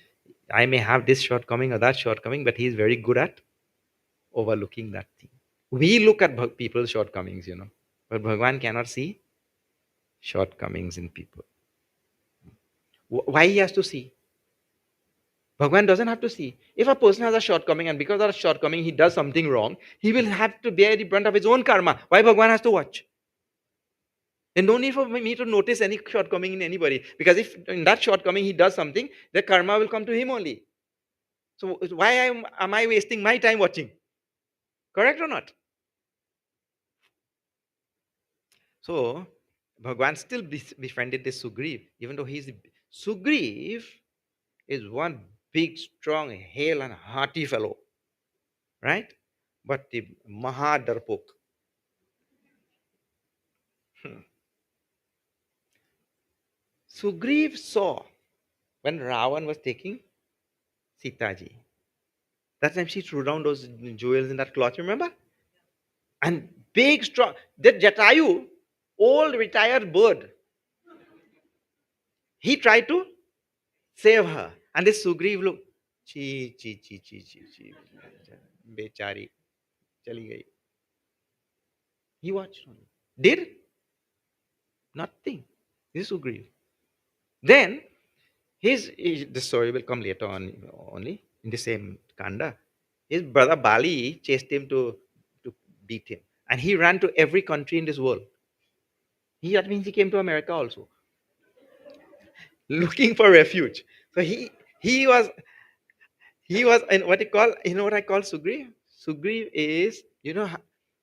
I may have this shortcoming or that shortcoming, but he is very good at overlooking that thing. We look at people's shortcomings, but Bhagwan cannot see shortcomings in people. Why he has to see? Bhagwan doesn't have to see. If a person has a shortcoming and because of that shortcoming he does something wrong, he will have to bear the brunt of his own karma. Why Bhagwan has to watch? There's no need for me to notice any shortcoming in anybody. Because if in that shortcoming he does something, the karma will come to him only. So why am I wasting my time watching? Correct or not? So Bhagwan still befriended this Sugriv, even though Sugriv is one big, strong, hale and hearty fellow. Right? But the Mahadarpok. Sugriv saw when Ravan was taking Sitaji. That time she threw down those jewels in that cloth, remember? And big, strong, that Jatayu, old retired bird, he tried to save her. And this Sugriv, look, ची ची ची ची ची ची, बेचारी चली गई. He watched only. Did nothing. This is Sugriv. Then the story will come later on only in the same kanda. His brother Bali chased him to beat him, and he ran to every country in this world. That means he came to America also, looking for refuge. So he was in what you call, what I call Sugriv. Sugriv is,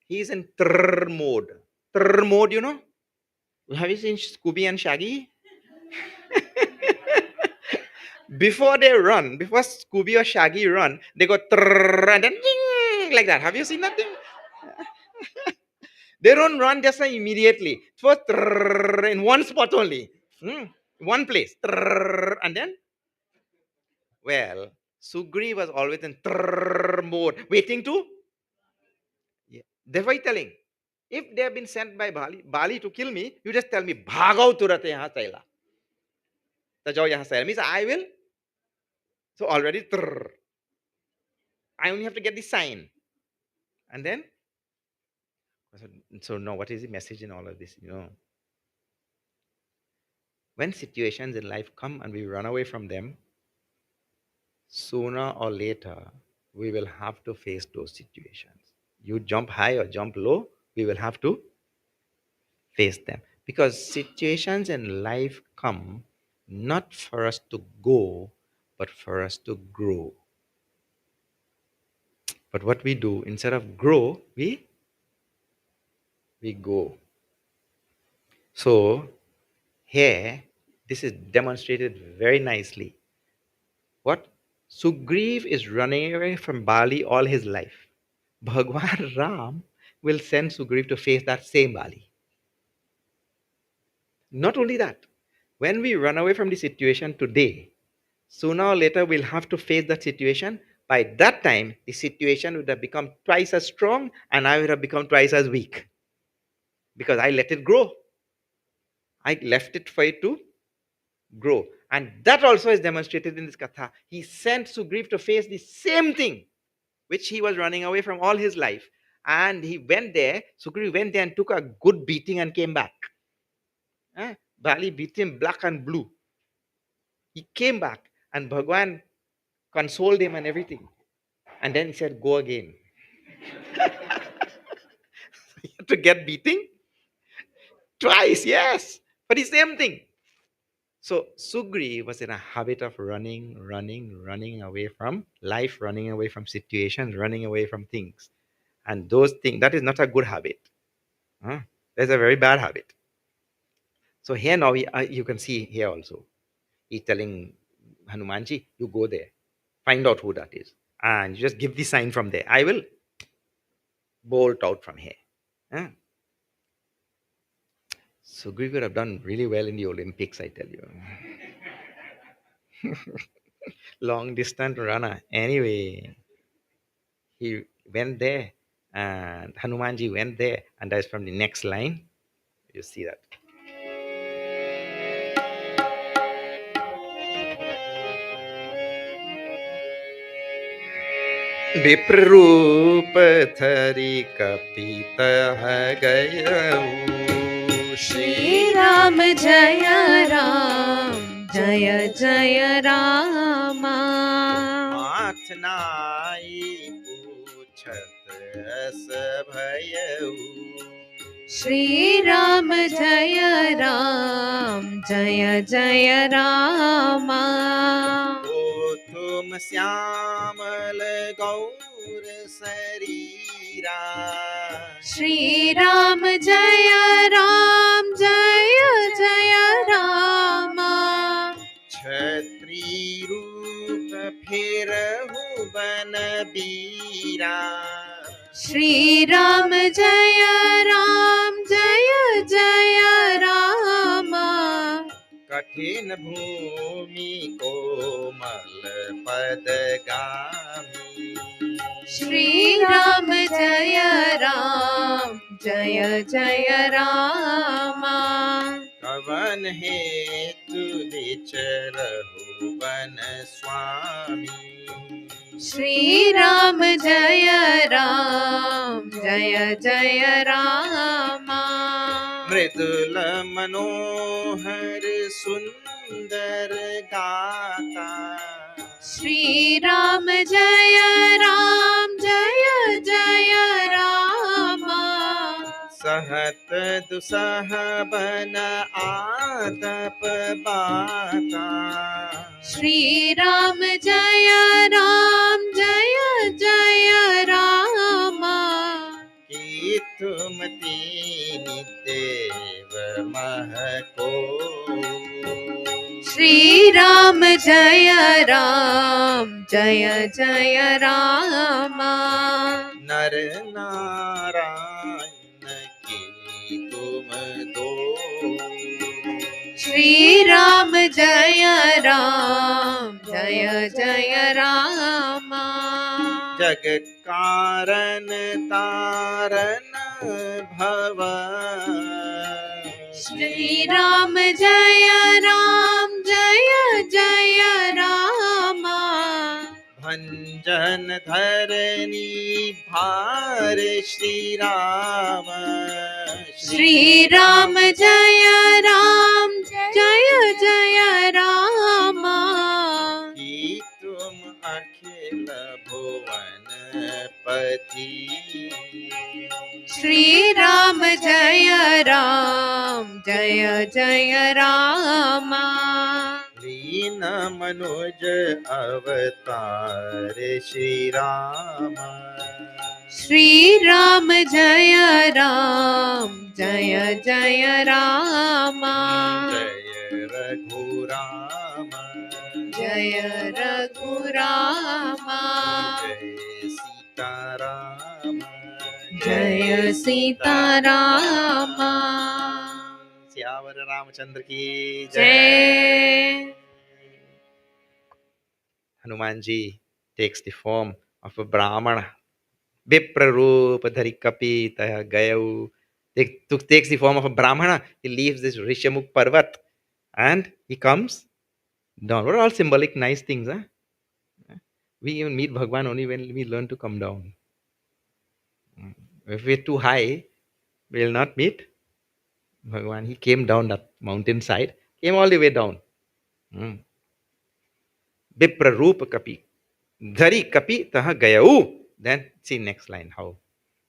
he's in trrr mode. Trrr mode, Have you seen Scooby and Shaggy? Before Scooby or Shaggy run, they go trrr and then ding, like that. Have you seen that thing? They don't run just like immediately. First trrr, in one spot only. One place. Trrr, and then, well, Sugri was always in trrr mode, waiting to. Yeah. Therefore, telling, if they have been sent by Bali to kill me, you just tell me, Bhagao turate yahan chaila. Tajao yahan chaila. Means I will. So already, I only have to get the sign. And then, so now what is the message in all of this? When situations in life come and we run away from them, sooner or later, we will have to face those situations. You jump high or jump low, we will have to face them. Because situations in life come not for us to go, but for us to grow. But what we do, instead of grow, we go. So here, this is demonstrated very nicely. What? Sugriv is running away from Bali all his life. Bhagwan Ram will send Sugriv to face that same Bali. Not only that, when we run away from the situation today, sooner or later we'll have to face that situation. By that time, the situation would have become twice as strong and I would have become twice as weak. Because I let it grow. I left it for it to grow. And that also is demonstrated in this katha. He sent Sugriv to face the same thing which he was running away from all his life. And he went there, Sugriv went there and took a good beating and came back. Bali beat him black and blue. He came back and Bhagwan consoled him and everything. And then he said, go again. You have to get beating twice, yes, for the same thing. So Sugri was in a habit of running away from life, running away from situations, running away from things. And those things, that is not a good habit. That's a very bad habit. So here now, you can see here also, he's telling Hanuman Ji, you go there, find out who that is, and you just give the sign from there. I will bolt out from here. Sugriv would have done really well in the Olympics, I tell you. Long distance runner. Anyway, he went there, and Hanumanji went there, and that's from the next line. You see that. विप्र रूप धरि कपित गयऊ श्री राम जय राम जय जय राम माथ नाई पूछत अस भयऊ श्री राम जय जय राम तुम श्यामल गौर शरीरा श्री राम जय जय राम क्षत्रि रूप फेरहु बन बीरा श्री राम जय जय राम कठिन भूमि कोमल पद गामी श्री राम जय जय राम पवन हेतु विचरहु वन स्वामी। श्री राम जय राम जय जय रामा। मृदुल मनोहर सुंदर गाता। श्री राम जय जय रामा। सहत दुसह बन आतप बाता। श्री राम जय जय रामा। कि तुम तीनि देव महको। श्री राम जय जय रामा। नर नारायण की तुम दो। श्री राम जय जय रामा। जग कारण तारण भव। श्री राम जय जय रामा। भंजन धरनी भार श्री राम। श्री राम जय जय रामा। कि तुम अखिल भुवन पति। श्री राम जय जय रामा। लीन मनुज अवतार श्री राम। श्री राम जय जय रामा। जय रघुराम। जय रघुरामा। जय सीताराम। जय सीतारामा। सियावर रामचंद्र की जय। Hanuman Ji takes the form of a Brahmana. Viprarupa dhari kapita gayau. Takes the form of a Brahmana. He leaves this Rishamukh Parvat and he comes down. What are all symbolic nice things, huh? We even meet Bhagavan only when we learn to come down. If we're too high, we'll not meet Bhagavan. He came down that mountainside, came all the way down. Viprarupa kapi. Dhari kapi taha gayau. Then see next line how.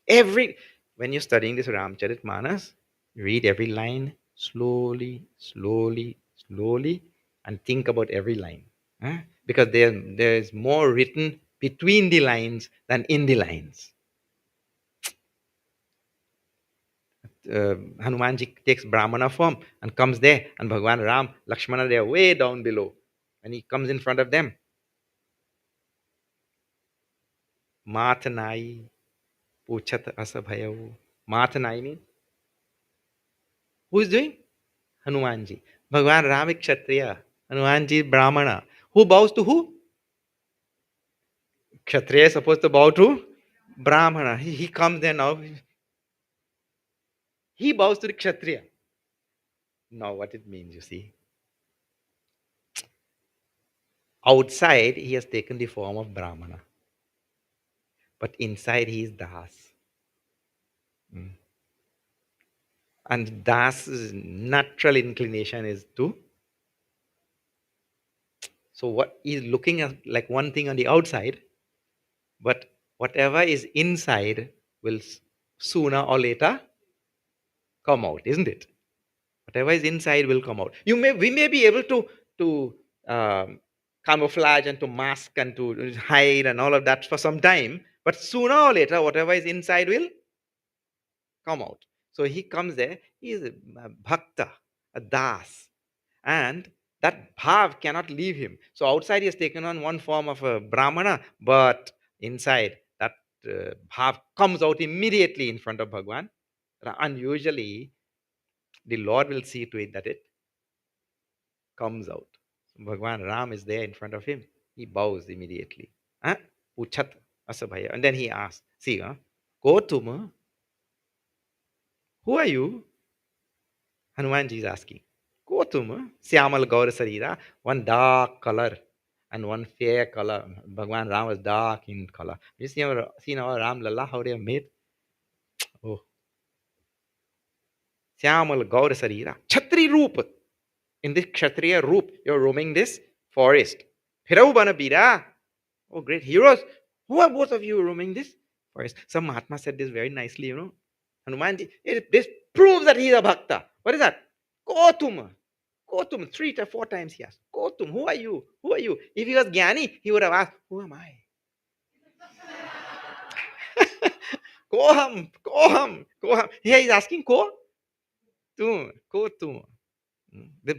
When you're studying this Ramcharitmanas, read every line slowly, slowly, slowly, and think about every line. Because there's more written between the lines than in the lines. Hanumanji takes Brahmana form and comes there, and Bhagavan Ram, Lakshmana, they are way down below. And he comes in front of them. Mathanai, Puchat Asabhayav. Mathanai means who is doing? Hanumanji. Bhagavan Ram is Kshatriya. Hanumanji is Brahmana. Who bows to who? Kshatriya is supposed to bow to Brahmana. He comes there now. He bows to the Kshatriya. Now what it means, you see. Outside, he has taken the form of Brahmana. But inside, he is Das. And Das' natural inclination is to. So what he's looking at like one thing on the outside, but whatever is inside will sooner or later come out, isn't it? Whatever is inside will come out. We may be able to camouflage and to mask and to hide and all of that for some time, but sooner or later, whatever is inside will come out. So he comes there. He is a bhakta, a das, and that bhav cannot leave him. So outside he has taken on one form of a brahmana, but inside that bhav comes out immediately in front of Bhagavan. And usually the Lord will see to it that it comes out. Bhagavan Ram is there in front of him. He bows immediately. Uchat asabhaya. And then he asks, see, Gotama, who are you? Hanumanji is asking. Kotum, Syamal Gaur Sarira, one dark color and one fair color. Bhagwan Ram was dark in color. You seen our Ram Lalla, how they are made? Oh, Syamal Gaur Sarira. Chatri Roop. In this Kshatriya Roop, you're roaming this forest. Phirau Bana Bira. Oh, great heroes. Who are both of you roaming this forest? Some Mahatma said this very nicely, Hanumanji, this proves that he's a Bhakta. What is that? Kotum. Kotum. 3 to 4 times he asked. Kotum, who are you? Who are you? If he was Jnani, he would have asked, who am I? Koham, Koham, Koham. Here he's asking Ko? Tum, Kotum. The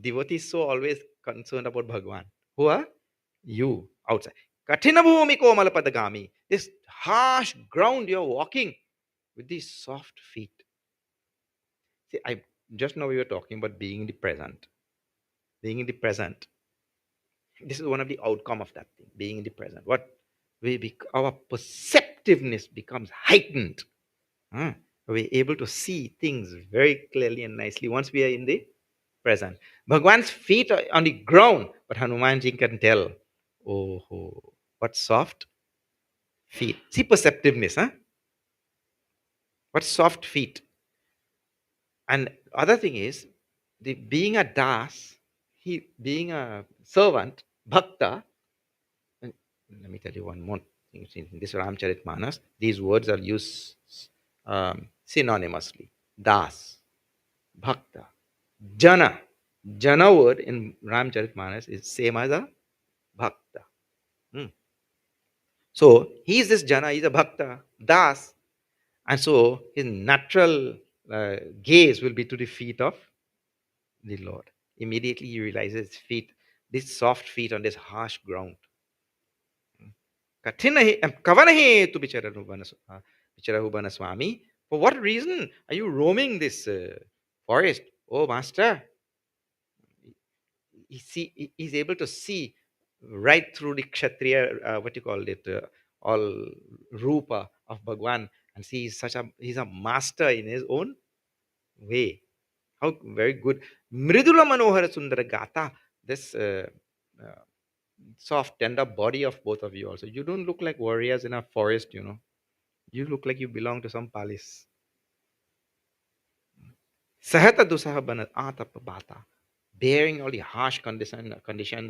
devotee is so always concerned about Bhagwan. Who are you outside? Kathina bhumi komalpadagami. This harsh ground you're walking with these soft feet. See, I just now we were talking about being in the present. Being in the present. This is one of the outcome of that thing. Being in the present. What our perceptiveness becomes heightened. We're able to see things very clearly and nicely once we are in the present. Bhagwan's feet are on the ground, but Hanumanji can tell. Oh, what soft feet. See perceptiveness, huh? What soft feet. And other thing is, being a das, being a servant, bhakta. And let me tell you one more thing. In this Ramcharitmanas, these words are used synonymously. Das, bhakta, jana. Jana word in Ramcharitmanas is same as a bhakta. So he's this jana, he's a bhakta, das, and so his natural gaze will be to the feet of the Lord. Immediately he realizes his feet, these soft feet on this harsh ground. Kavanahe to Bicharahubana Swami. For what reason are you roaming this forest? Oh, Master, he's able to see right through the kshatriya, what you call it, all rupa of Bhagwan, and see he's a master in his own way. How very good. Mridula Manohara Sundara Gata. This soft, tender body of both of you also. You don't look like warriors in a forest, You look like you belong to some palace. Sahata dusaha bana atapa bata. Bearing all the harsh conditions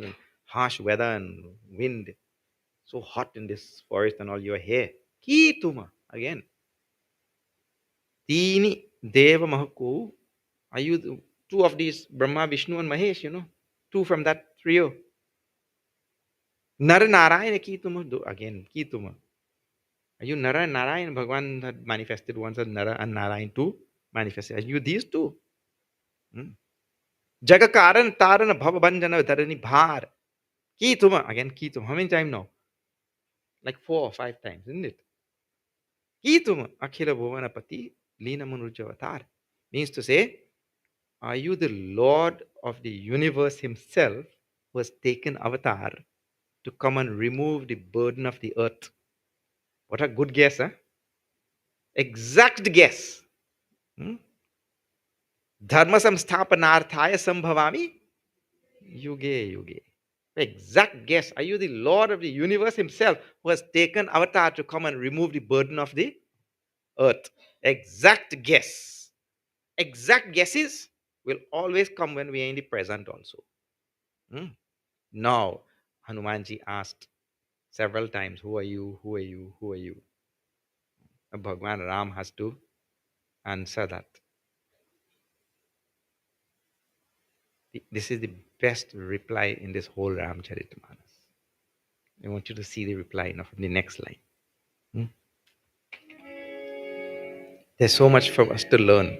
and harsh weather and wind. So hot in this forest and all your hair. Ki tuma. Again. Tini Deva Mahaku. Are you two of these Brahma, Vishnu, and Mahesh, Two from that trio. Nara Narayana ki tuma. Again, ki tuma. Are you Nara and Narayan? Bhagwan had manifested once as Nara and Narayan too. Manifested. Are you these two? Jagakaran Tarana Bhavabanjana Dharani Bhar. Ki tuma. Again, ki tuma. How many times now? Like 4 or 5 times, isn't it? Ki tuma. Akhila Bhuvanapati Lina Manujavatar. Means to say, are you the Lord of the universe himself who has taken avatar to come and remove the burden of the earth? What a good guess, huh? Exact guess. Dharma samsthapanarthaya sambhavami yuge yuge. Exact guess. Are you the Lord of the universe himself who has taken avatar to come and remove the burden of the earth? Exact guess. Exact guesses will always come when we are in the present also. Now, Hanumanji asked several times, who are you? Who are you? Who are you? Bhagwan Ram has to answer that. This is the best reply in this whole Ramcharitmanas. I want you to see the reply now from the next line. There's so much for us to learn.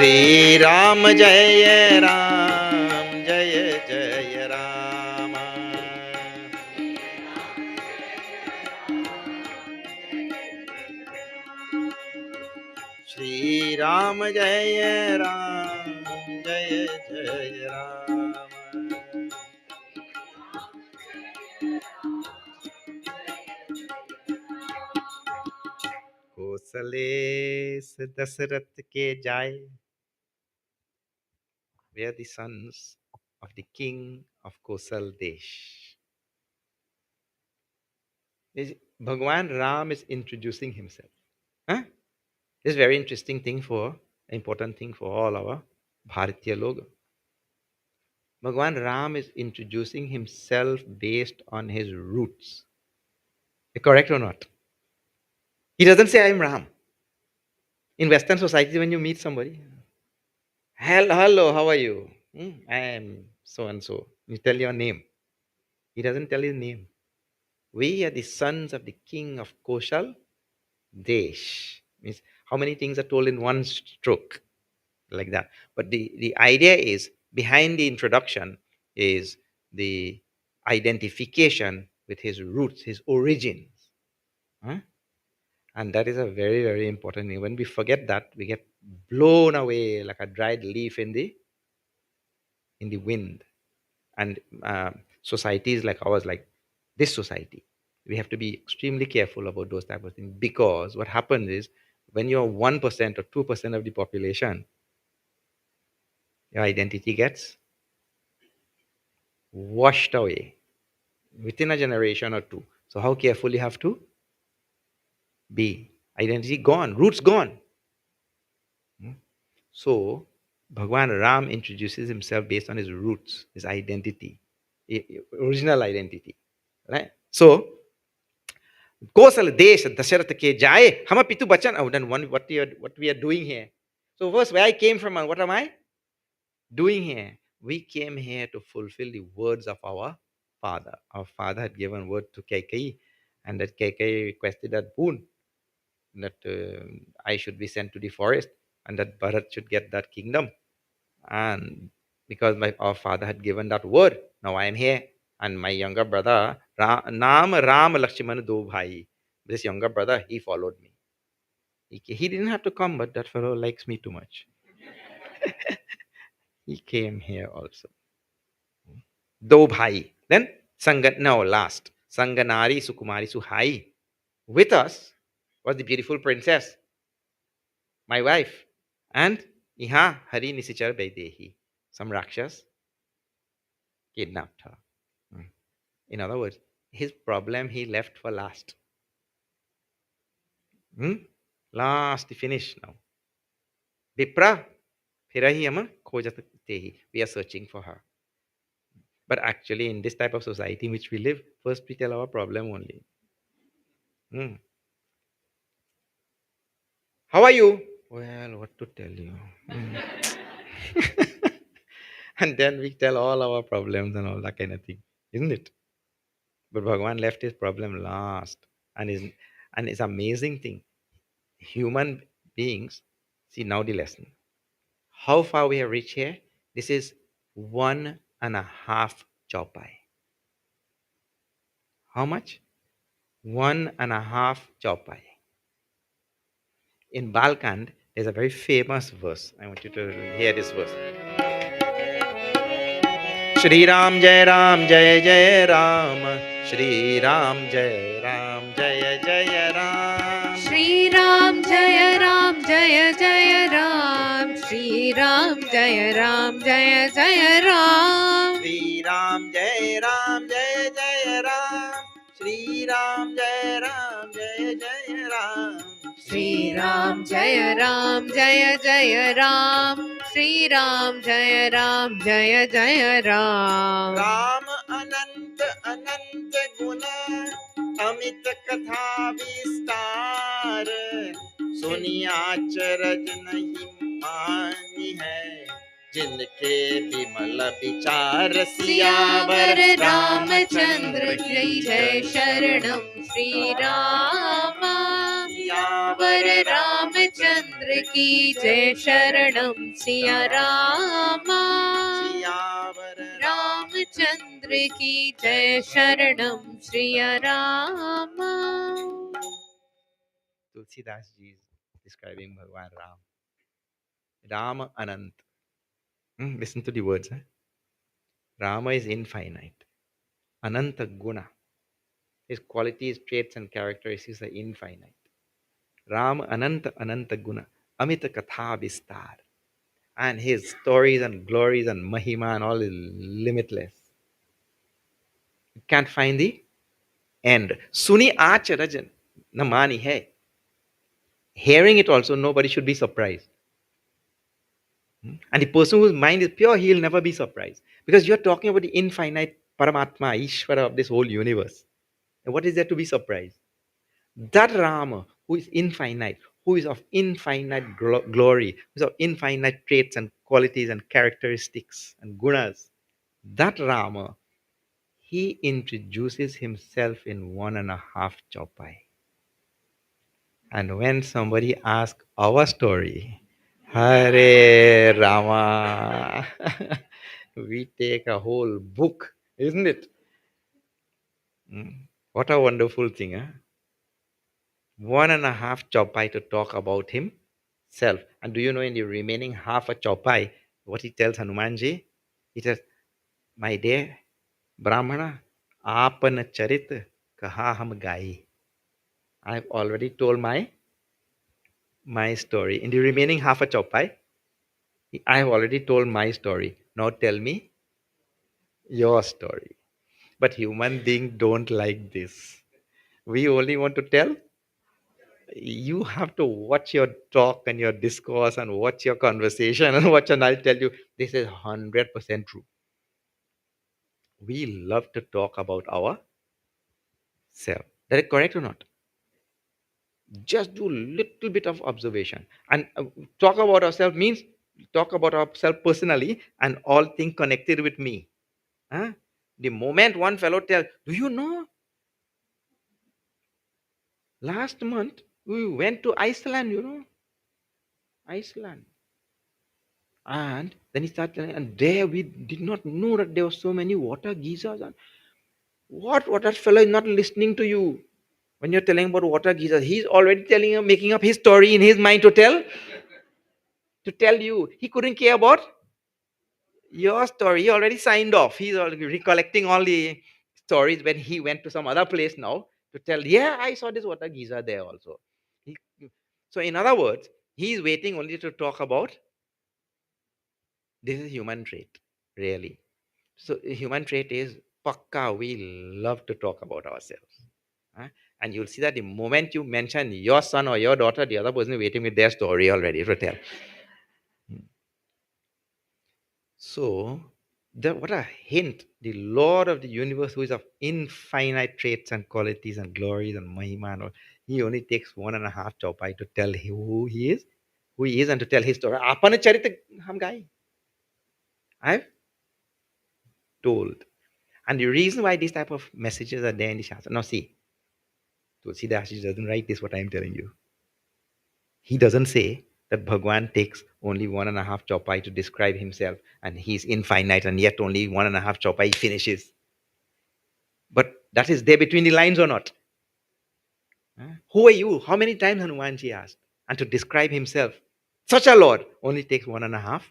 Shri Ram Jaya Ram Jaya Jaya Rama. Shri Ram Jaya Ram Jaya Jaya Rama. Kosale se Dasarat ke jai. We are the sons of the king of Kosal Desh. Bhagavan Ram is introducing himself. Huh? This is a very interesting thing important thing for all our Bharatiya Loga. Bhagavan Ram is introducing himself based on his roots. Correct or not? He doesn't say, I am Ram. In Western society, when you meet somebody, hello, how are you? I am so and so. You tell your name. He doesn't tell his name. We are the sons of the king of Koshal Desh. Means how many things are told in one stroke, like that. But the idea is, behind the introduction is the identification with his roots, his origins. Huh? And that is a very, very important thing. When we forget that, we get blown away like a dried leaf in the wind. And societies like ours, like this society, we have to be extremely careful about those type of things, because what happens is, when you're 1% or 2% of the population, your identity gets washed away within a generation or two. So how careful you have to be. Identity gone, roots gone. So Bhagwan Ram introduces himself based on his roots, his identity, original identity. Right? So Kosal Desh Dasharatha ke jaye, hama pitu bachan. Oh, then what we are doing here. So first, where I came from and what am I doing here? We came here to fulfill the words of our father. Our father had given word to Kaikeyi, and that Kaikeyi requested that boon, that I should be sent to the forest, and that Bharat should get that kingdom. And because our father had given that word, now I am here. And my younger brother, Naam Ram Lakshmana Do Bhai, this younger brother, he followed me. He didn't have to come, but that fellow likes me too much. He came here also. Do Bhai. Then Sangat, no, last. Sanganari Sukumari Suhai. With us was the beautiful princess, my wife. And Iha Hari Nisichar Baidehi. Some Rakshas kidnapped her. In other words, his problem he left for last. Last, finish now. Vipra, Hirahiyama Khojatatehi. We are searching for her. But actually, in this type of society in which we live, first we tell our problem only. How are you? Well, what to tell you? And then we tell all our problems and all that kind of thing, isn't it? But Bhagavan left his problem last. And it's amazing thing. Human beings, see now the lesson. How far we have reached here? This is 1.5 chaupai. How much? 1.5 chaupai. In Balkand, there's a very famous verse. I want you to hear this verse. Shri Ram Jai Ram Jai Jai Ram. Shri Ram Jai Ram Jai Jai Ram. Shri Ram Jaya Ram Jaya Jaya Ram. Shri Ram Jaya Ram Jaya Jaya Ram. Shri Ram Jai Ram Jai Jai Ram. Shri Ram Jai Ram Jai Jai Ram. Shri Ram Jaya Ram Jaya Jaya Ram. Shri Ram Jaya Ram Jaya Jaya Ram. Ram Anant Anant Guna Amit Katha Vistar Suniya Charaj Nahi Mani Hai Jinke Bimal Vichar Siyavar Ramchandra जय जय शरणम श्री राम सियावर रामचंद्र रामचंद्र की जय शरणम सिया रामा रामचंद्र की जय शरणम Siya Rama. Tulsidas Ji is describing Bhagavan Ram. Rama Anant. Listen to the words. Rama is infinite. Ananta Guna. His qualities, traits, and characteristics are infinite. Rama Ananta Guna. Amita Katha Vistar. And his stories and glories and Mahima and all is limitless. You can't find the end. Suni Acharajan. Namani hai. Hearing it also, nobody should be surprised. And the person whose mind is pure, he'll never be surprised. Because you're talking about the infinite Paramatma, Ishvara of this whole universe. And what is there to be surprised? That Rama, who is infinite, who is of infinite glory, who is of infinite traits and qualities and characteristics and gunas, that Rama, he introduces himself in 1.5 chaupai. And when somebody asks our story, Hare Rama, we take a whole book, isn't it? What a wonderful thing, huh? 1.5 chaupai to talk about himself. And do you know in the remaining half a chaupai, what he tells Hanuman Ji? He says, my dear Brahmana, apan charit kaha ham gai. I've already told my story. In the remaining half a chaupai, I have already told my story. Now tell me your story. But human beings don't like this. We only want to tell. You have to watch your talk and your discourse and watch your conversation and watch, and I'll tell you this is 100% true. We love to talk about ourselves. That is correct or not? Just do little bit of observation and talk about ourselves means talk about ourselves personally and all things connected with me. Huh? The moment one fellow tells, do you know, last month we went to Iceland, Iceland. And then he started telling, and there we did not know that there were so many water geysers. And what that fellow is not listening to you when you're telling about water geysers. He's already telling you, making up his story in his mind to tell you. He couldn't care about your story. He already signed off. He's already recollecting all the stories when he went to some other place now to tell, yeah, I saw this water geyser there also. He, so, in other words, he's waiting only to talk about this is human trait, really. So, human trait is pakka, we love to talk about ourselves. Huh? And you'll see that the moment you mention your son or your daughter, the other person is waiting with their story already to tell. So, what a hint. The Lord of the universe, who is of infinite traits and qualities and glories and mahima and all, he only takes 1.5 chaupai to tell who he is and to tell his story. Apana charita ham gai. I've told. And the reason why these type of messages are there in the Shastra. Now see, Tulsidas doesn't write this what I'm telling you. He doesn't say that Bhagwan takes only 1.5 chaupai to describe himself and he's infinite and yet only 1.5 chaupai he finishes. But that is there between the lines or not? Who are you? How many times Hanumanji asked? And to describe himself, such a Lord only takes 1.5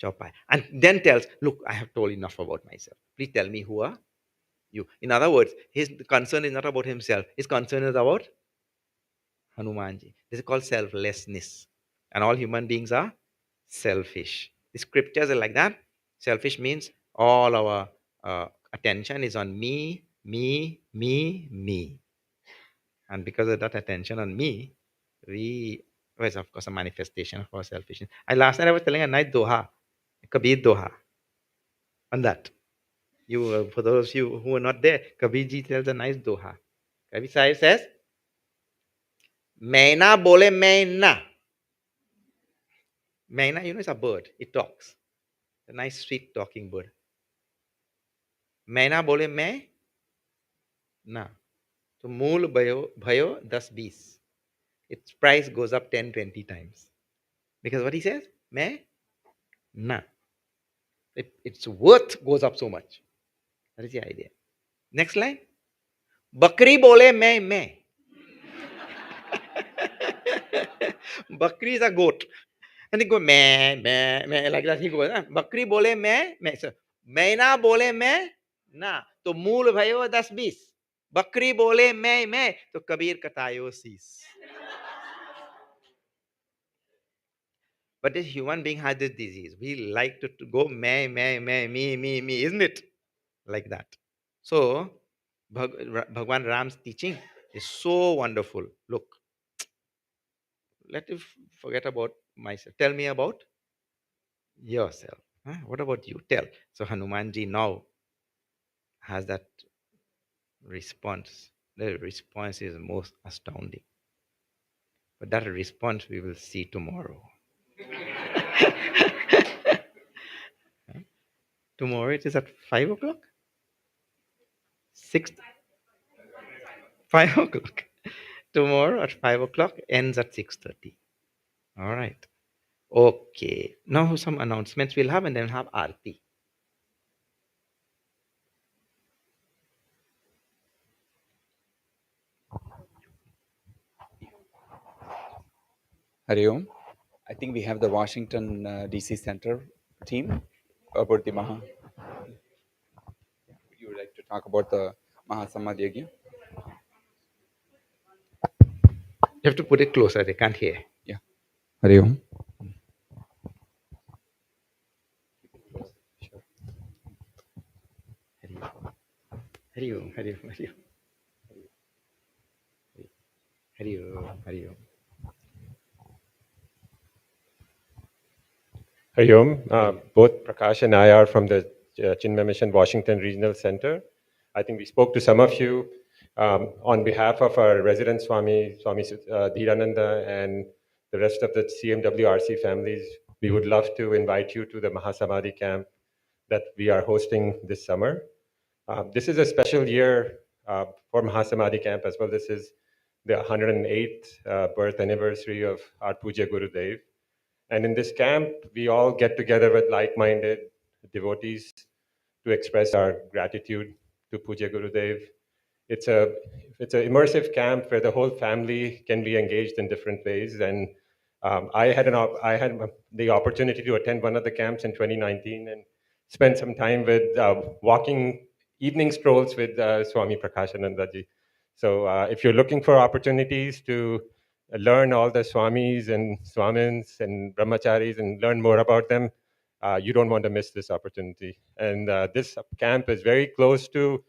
chaupai. And then tells, look, I have told enough about myself. Please tell me who are you. In other words, his concern is not about himself. His concern is about Hanumanji. This is called selflessness. And all human beings are selfish. The scriptures are like that. Selfish means all our attention is on me, me, me, me. And because of that attention on me, we was of course a manifestation of our selfishness. And last night I was telling a nice doha, Kabir doha, on that. You, for those of you who are not there, Kabir ji tells a nice doha. Kabir Sahib says, "Maina bole maina." Maina, is a bird. It talks. A nice, sweet talking bird. Maina bole maina. So mool bhayo 10-20. its price goes up 10, 20 times. Because what he says? Main? Na. Its worth goes up so much. That is the idea. Next line. Bakri bole main. Bakri is a goat. And he go meh, like that. He goes, Bakri bole meh. So, maina bole meh, na. तो मूल भयो 10-20. बकरी बोले मैं तो कबीर कतायो शीस. But this human being has this disease. We like to go me, me, isn't it? Like that. So, Bhagwan Ram's teaching is so wonderful. Look, let us forget about myself. Tell me about yourself. Huh? What about you? Tell. So, Hanumanji now has that response. The response is most astounding. But that response we will see tomorrow. Tomorrow it is at 5 o'clock? 6? 5 o'clock. Tomorrow at 5 o'clock, ends at 6:30. All right. Okay. Now some announcements we'll have, and then we'll have Aarti. Hari Om. I think we have the Washington DC Center team about the Maha. Would you like to talk about the Mahasamadhi Yajna? You have to put it closer, they can't hear. Yeah. Hari Om. Hari Om, Hari Om, Hari Om. Hari Om, Hari Om. Hari Om. Both Prakash and I are from the Chinmay Mission Washington Regional Center. I think we spoke to some of you on behalf of our resident Swami Dhirananda, and the rest of the CMWRC families. We would love to invite you to the Mahasamadhi camp that we are hosting this summer. This is a special year for Mahasamadhi camp as well. This is the 108th birth anniversary of our Puja Gurudev. And in this camp, we all get together with like-minded devotees to express our gratitude to Puja Gurudev. It's an immersive camp where the whole family can be engaged in different ways. And I had the opportunity to attend one of the camps in 2019 and spend some time with walking evening strolls with Swami Prakashananda Ji. So if you're looking for opportunities to learn all the Swamis and Swamins and Brahmacharis and learn more about them, you don't want to miss this opportunity. And this camp is very close to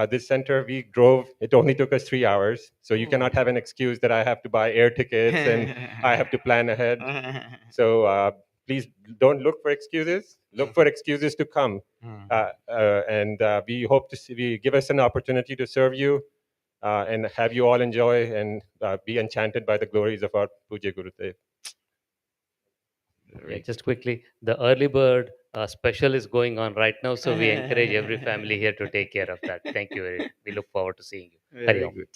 this center. We drove, it only took us 3 hours. So you cannot have an excuse that I have to buy air tickets and I have to plan ahead. So please don't look for excuses. Look for excuses to come. And we hope to see, we give us an opportunity to serve you and have you all enjoy and be enchanted by the glories of our Puja Gurudev. Yeah, just quickly, the early bird special is going on right now, so we encourage every family here to take care of that. Thank you. We look forward to seeing you. Hari Very Om. good.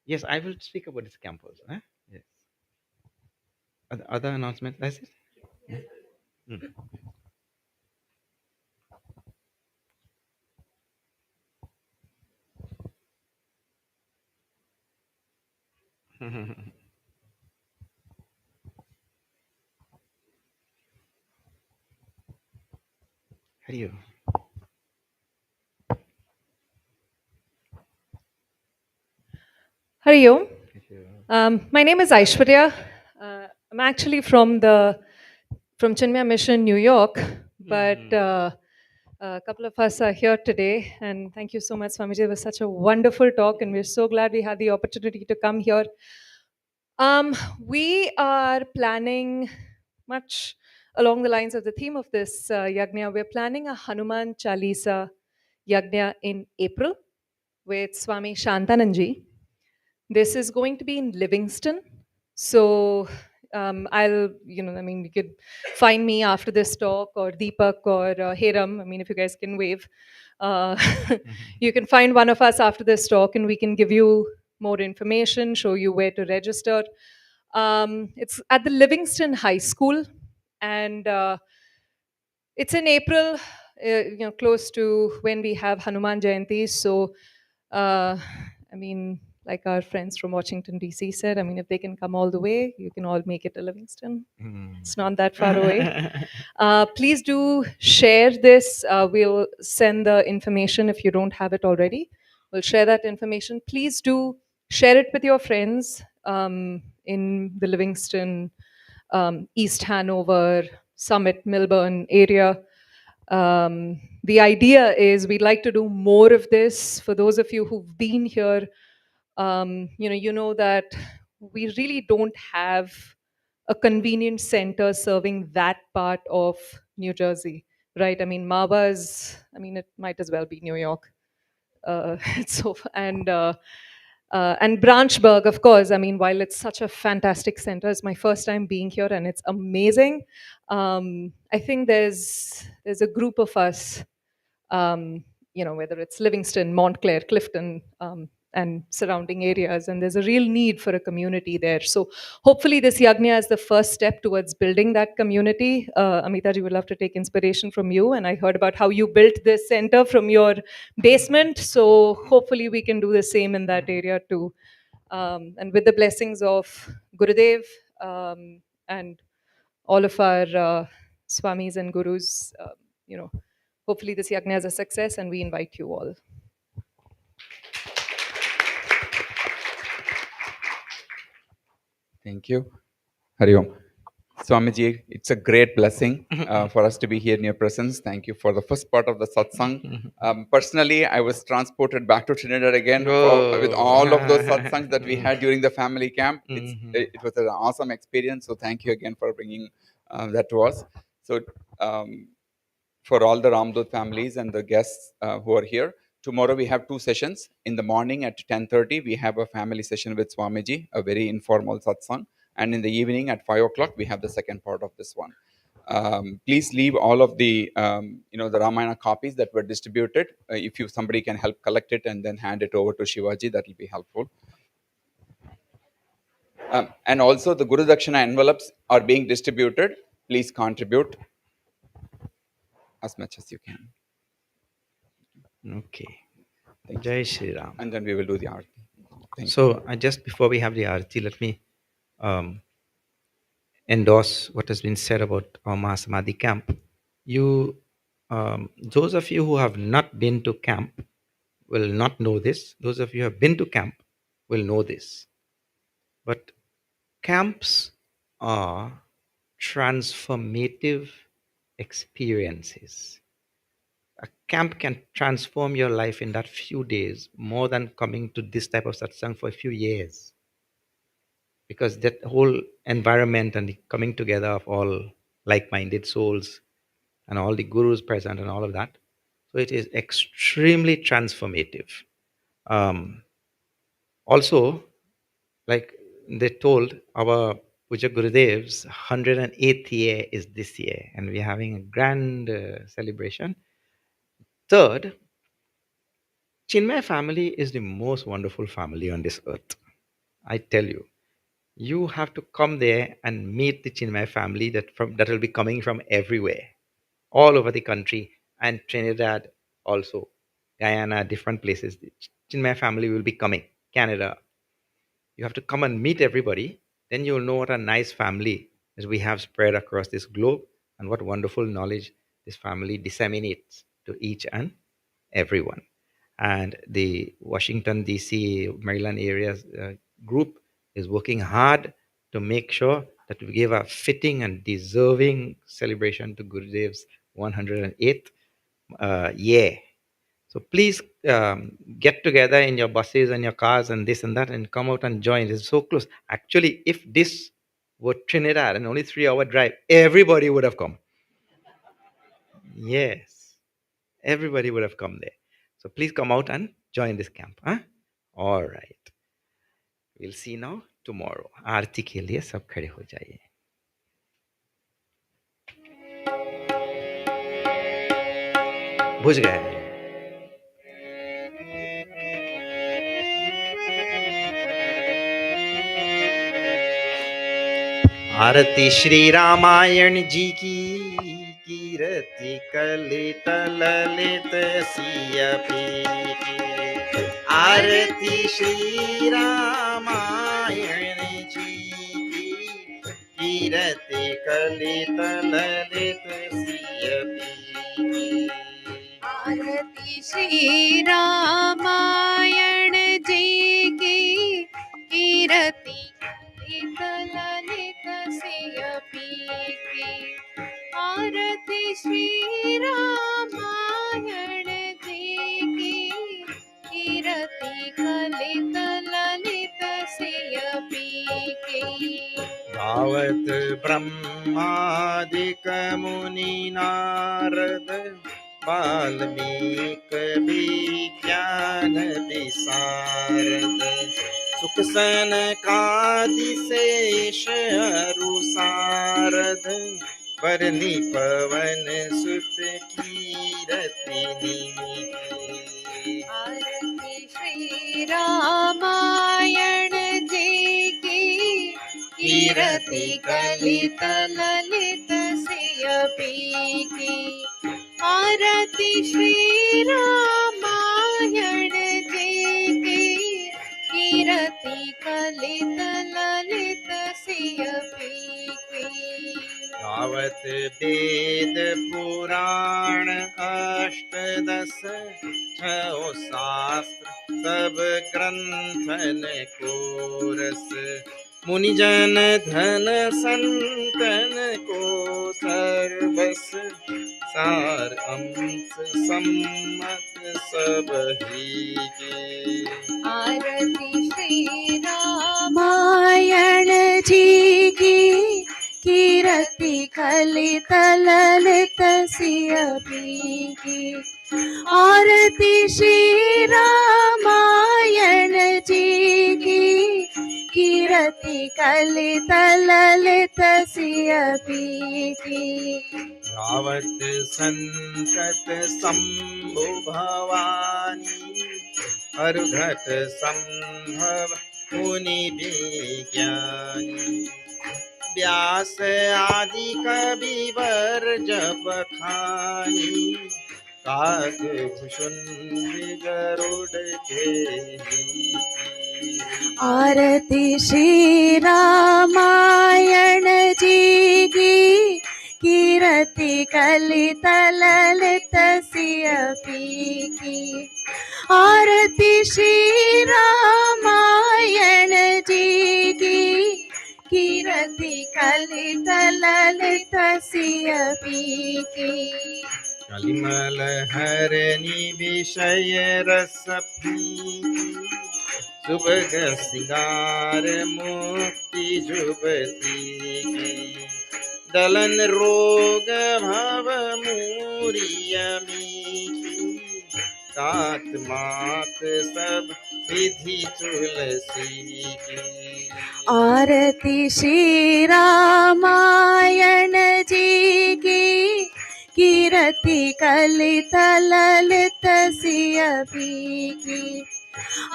Yes, I will speak about this camp also. Huh? Yes. Other announcements? That's it? Yeah. Hari Om. Hari Om. My name is Aishwarya. I'm actually from Chinmay Mission, New York, but a couple of us are here today, and thank you so much, Swamiji. It was such a wonderful talk, and we're so glad we had the opportunity to come here. We are planning much along the lines of the theme of this yajna. We're planning a Hanuman Chalisa yajna in April with Swami Shantanand Ji. This is going to be in Livingston. So you could find me after this talk, or Deepak, or Hiram. I mean, if you guys can wave. You can find one of us after this talk, and we can give you more information, show you where to register. It's at the Livingston High School, and it's in April, close to when we have Hanuman Jayanti. So, I mean, like our friends from Washington DC said, I mean, if they can come all the way, you can all make it to Livingston. It's not that far away. Please do share this. We'll send the information if you don't have it already. We'll share that information. Please do share it with your friends in the Livingston, East Hanover, Summit, Melbourne area. The idea is we'd like to do more of this. For those of you who've been here, you know that we really don't have a convenient center serving that part of New Jersey, right? I mean, Marva's, I mean, it might as well be New York. So, and Branchburg, of course. I mean, while it's such a fantastic center, it's my first time being here, and it's amazing. I think there's a group of us, whether it's Livingston, Montclair, Clifton, and surrounding areas, and there's a real need for a community there. So hopefully this yajna is the first step towards building that community. Amitaji, would love to take inspiration from you, and I heard about how you built this center from your basement, so hopefully we can do the same in that area too. And with the blessings of Gurudev and all of our Swamis and Gurus, hopefully this yajna is a success, and we invite you all. Thank you. Hari Om. Swamiji, it's a great blessing for us to be here in your presence. Thank you for the first part of the satsang. Personally, I was transported back to Trinidad again with all of those satsangs that we had during the family camp. It was an awesome experience. So thank you again for bringing that to us. So for all the Ramdut families and the guests who are here, tomorrow we have two sessions. In the morning at 10:30, we have a family session with Swamiji, a very informal satsang. And in the evening at 5 o'clock, we have the second part of this one. Please leave all of the, the Ramayana copies that were distributed. If somebody can help collect it and then hand it over to Shivaji, that will be helpful. And also the Guru Dakshina envelopes are being distributed. Please contribute as much as you can. Okay. Jai Shri Ram. And then we will do the Aarti. So just before we have the Aarti, let me endorse what has been said about our Mahasamadhi camp. Those of you who have not been to camp will not know this. Those of you who have been to camp will know this. But camps are transformative experiences. A camp can transform your life in that few days more than coming to this type of satsang for a few years. Because that whole environment and the coming together of all like-minded souls and all the gurus present and all of that. So it is extremely transformative. Also, like they told, our Puja Gurudev's 108th year is this year, and we're having a grand celebration. Third, Chinmay family is the most wonderful family on this earth. I tell you, you have to come there and meet the Chinmay family that will be coming from everywhere, all over the country, and Trinidad also, Guyana, different places. The Chinmay family will be coming, Canada. You have to come and meet everybody. Then you'll know what a nice family as we have spread across this globe and what wonderful knowledge this family disseminates to each and everyone. And the Washington, D.C., Maryland areas group is working hard to make sure that we give a fitting and deserving celebration to Gurudev's 108th year. So please get together in your buses and your cars and this and that and come out and join. It's so close. Actually, if this were Trinidad and only 3-hour drive, everybody would have come. Yes, everybody would have come there. So please come out and join this camp. Huh? All right. We'll see now tomorrow. आरती के लिए सब खड़े हो जाइए. बुझ गए. आरती श्री रामायण जी की, कीरति कलित ललित सिय P की। आरती श्री रामायण जी की, कीरति कलित ललित सिय पी की। आरती श्री रामायण जी की, कीरति कलित ललित सिय पी की। आरती श्री रामायण जी की, कीरति कलित ललित सिय पी की। गावत ब्रह्मादिक मुनि नारद, वाल्मीक विज्ञान विशारद। सुख सनकादि शेष अरु सारद, बरनी पवन सुत कीरति नीकी। आरती श्री रामायण जी की, कीरति कलित ललित सिय पी की। आरती श्री रामायण जी की, कीरति कलित ललित सिय पी की। गावत वेद पुराण अष्टदश, छो शास्त्र सब ग्रंथन को रस। मुनिजन धन संतन को सर्वस, सार अंश सम्मत सब ही के। आरती श्री रामायण जी की, कीरति कलित ललित सिय पी की। आरती श्री रामायण जी की, कीरति कलित ललित सिय पी की। गावत संकट शंभु भवानी, अर्घट संभव मुनि विज्ञानी। व्यास आदि कविवर जब खानी, काग भुषुंड गरुड़ के ही। आरती श्री रामायण जी की, कीरति कलित ललित सिय पी की। आरती श्री रामायण जी की, कीरति कलित ललित सिय पी की। कलिमल हरनि विषय रस पीकी, सुबग सिंगार मुक्ति जुबती की। दलन रोग भव मूरिय मीठी, तात मात सब विधि तुलसी की। आरती श्री रामायण जी की, कीरति कलित ललित सिय पी की।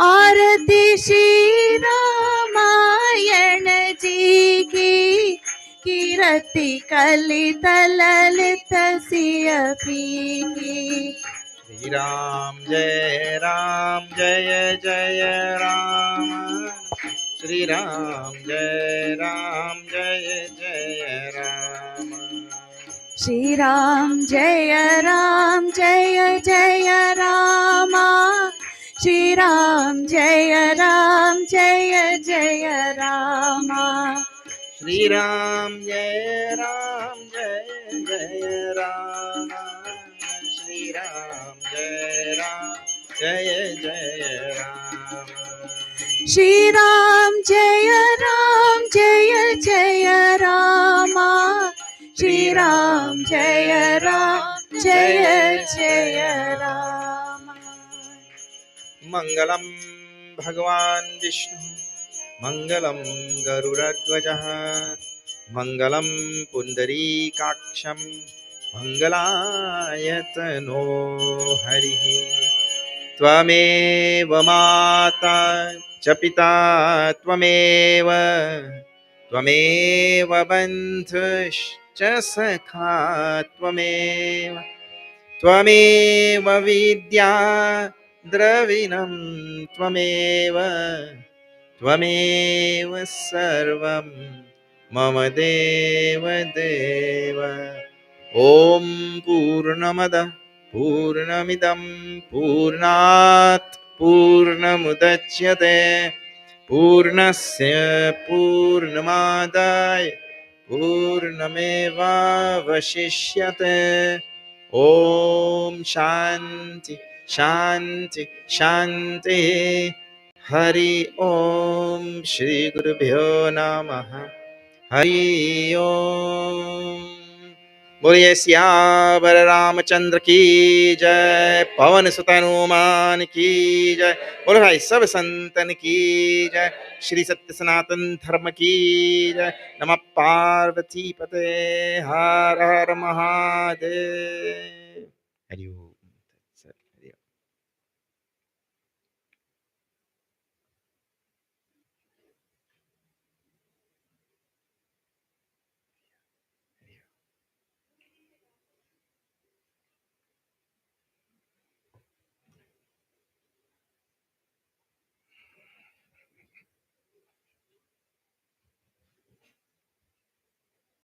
आरती श्री रामायण जी की, कीरति कलित ललित सिय पी की। श्री राम जय जय राम, श्री राम जय जय राम। श्री राम जय जय राम, श्री राम जय जय राम। श्री राम जय जय राम, श्री राम जय जय राम। श्री राम जय जय राम, श्री राम जय जय राम। मंगलम भगवान विष्णु, मंगलम गरुड़ध्वजः, मंगलम पुंडरीकाक्षं, मंगलायतनो हरिः। त्वमेव माता च पिता त्वमेव, त्वमेव बन्धुश्च सखा त्वमेव त्वमेव विद्या द्रविणं त्वमेव त्वमेव सर्वं मम देव देव ॐ पूर्णमदः पूर्णमिदं पूर्णात् पूर्णमुदच्यते पूर्णस्य पूर्णमादाय पूर्णमेवावशिष्यते ॐ शान्ति शान्ति शान्तिः हरि ओम श्री गुरुभ्यो नमः हरि ओम बोलिए सियावर रामचंद्र की जय पवन सुत हनुमान की जय बोलो भाई सब संतन की जय श्री सत्य सनातन धर्म की जय नमः पार्वती पते हर हर महादेव हरि ओम।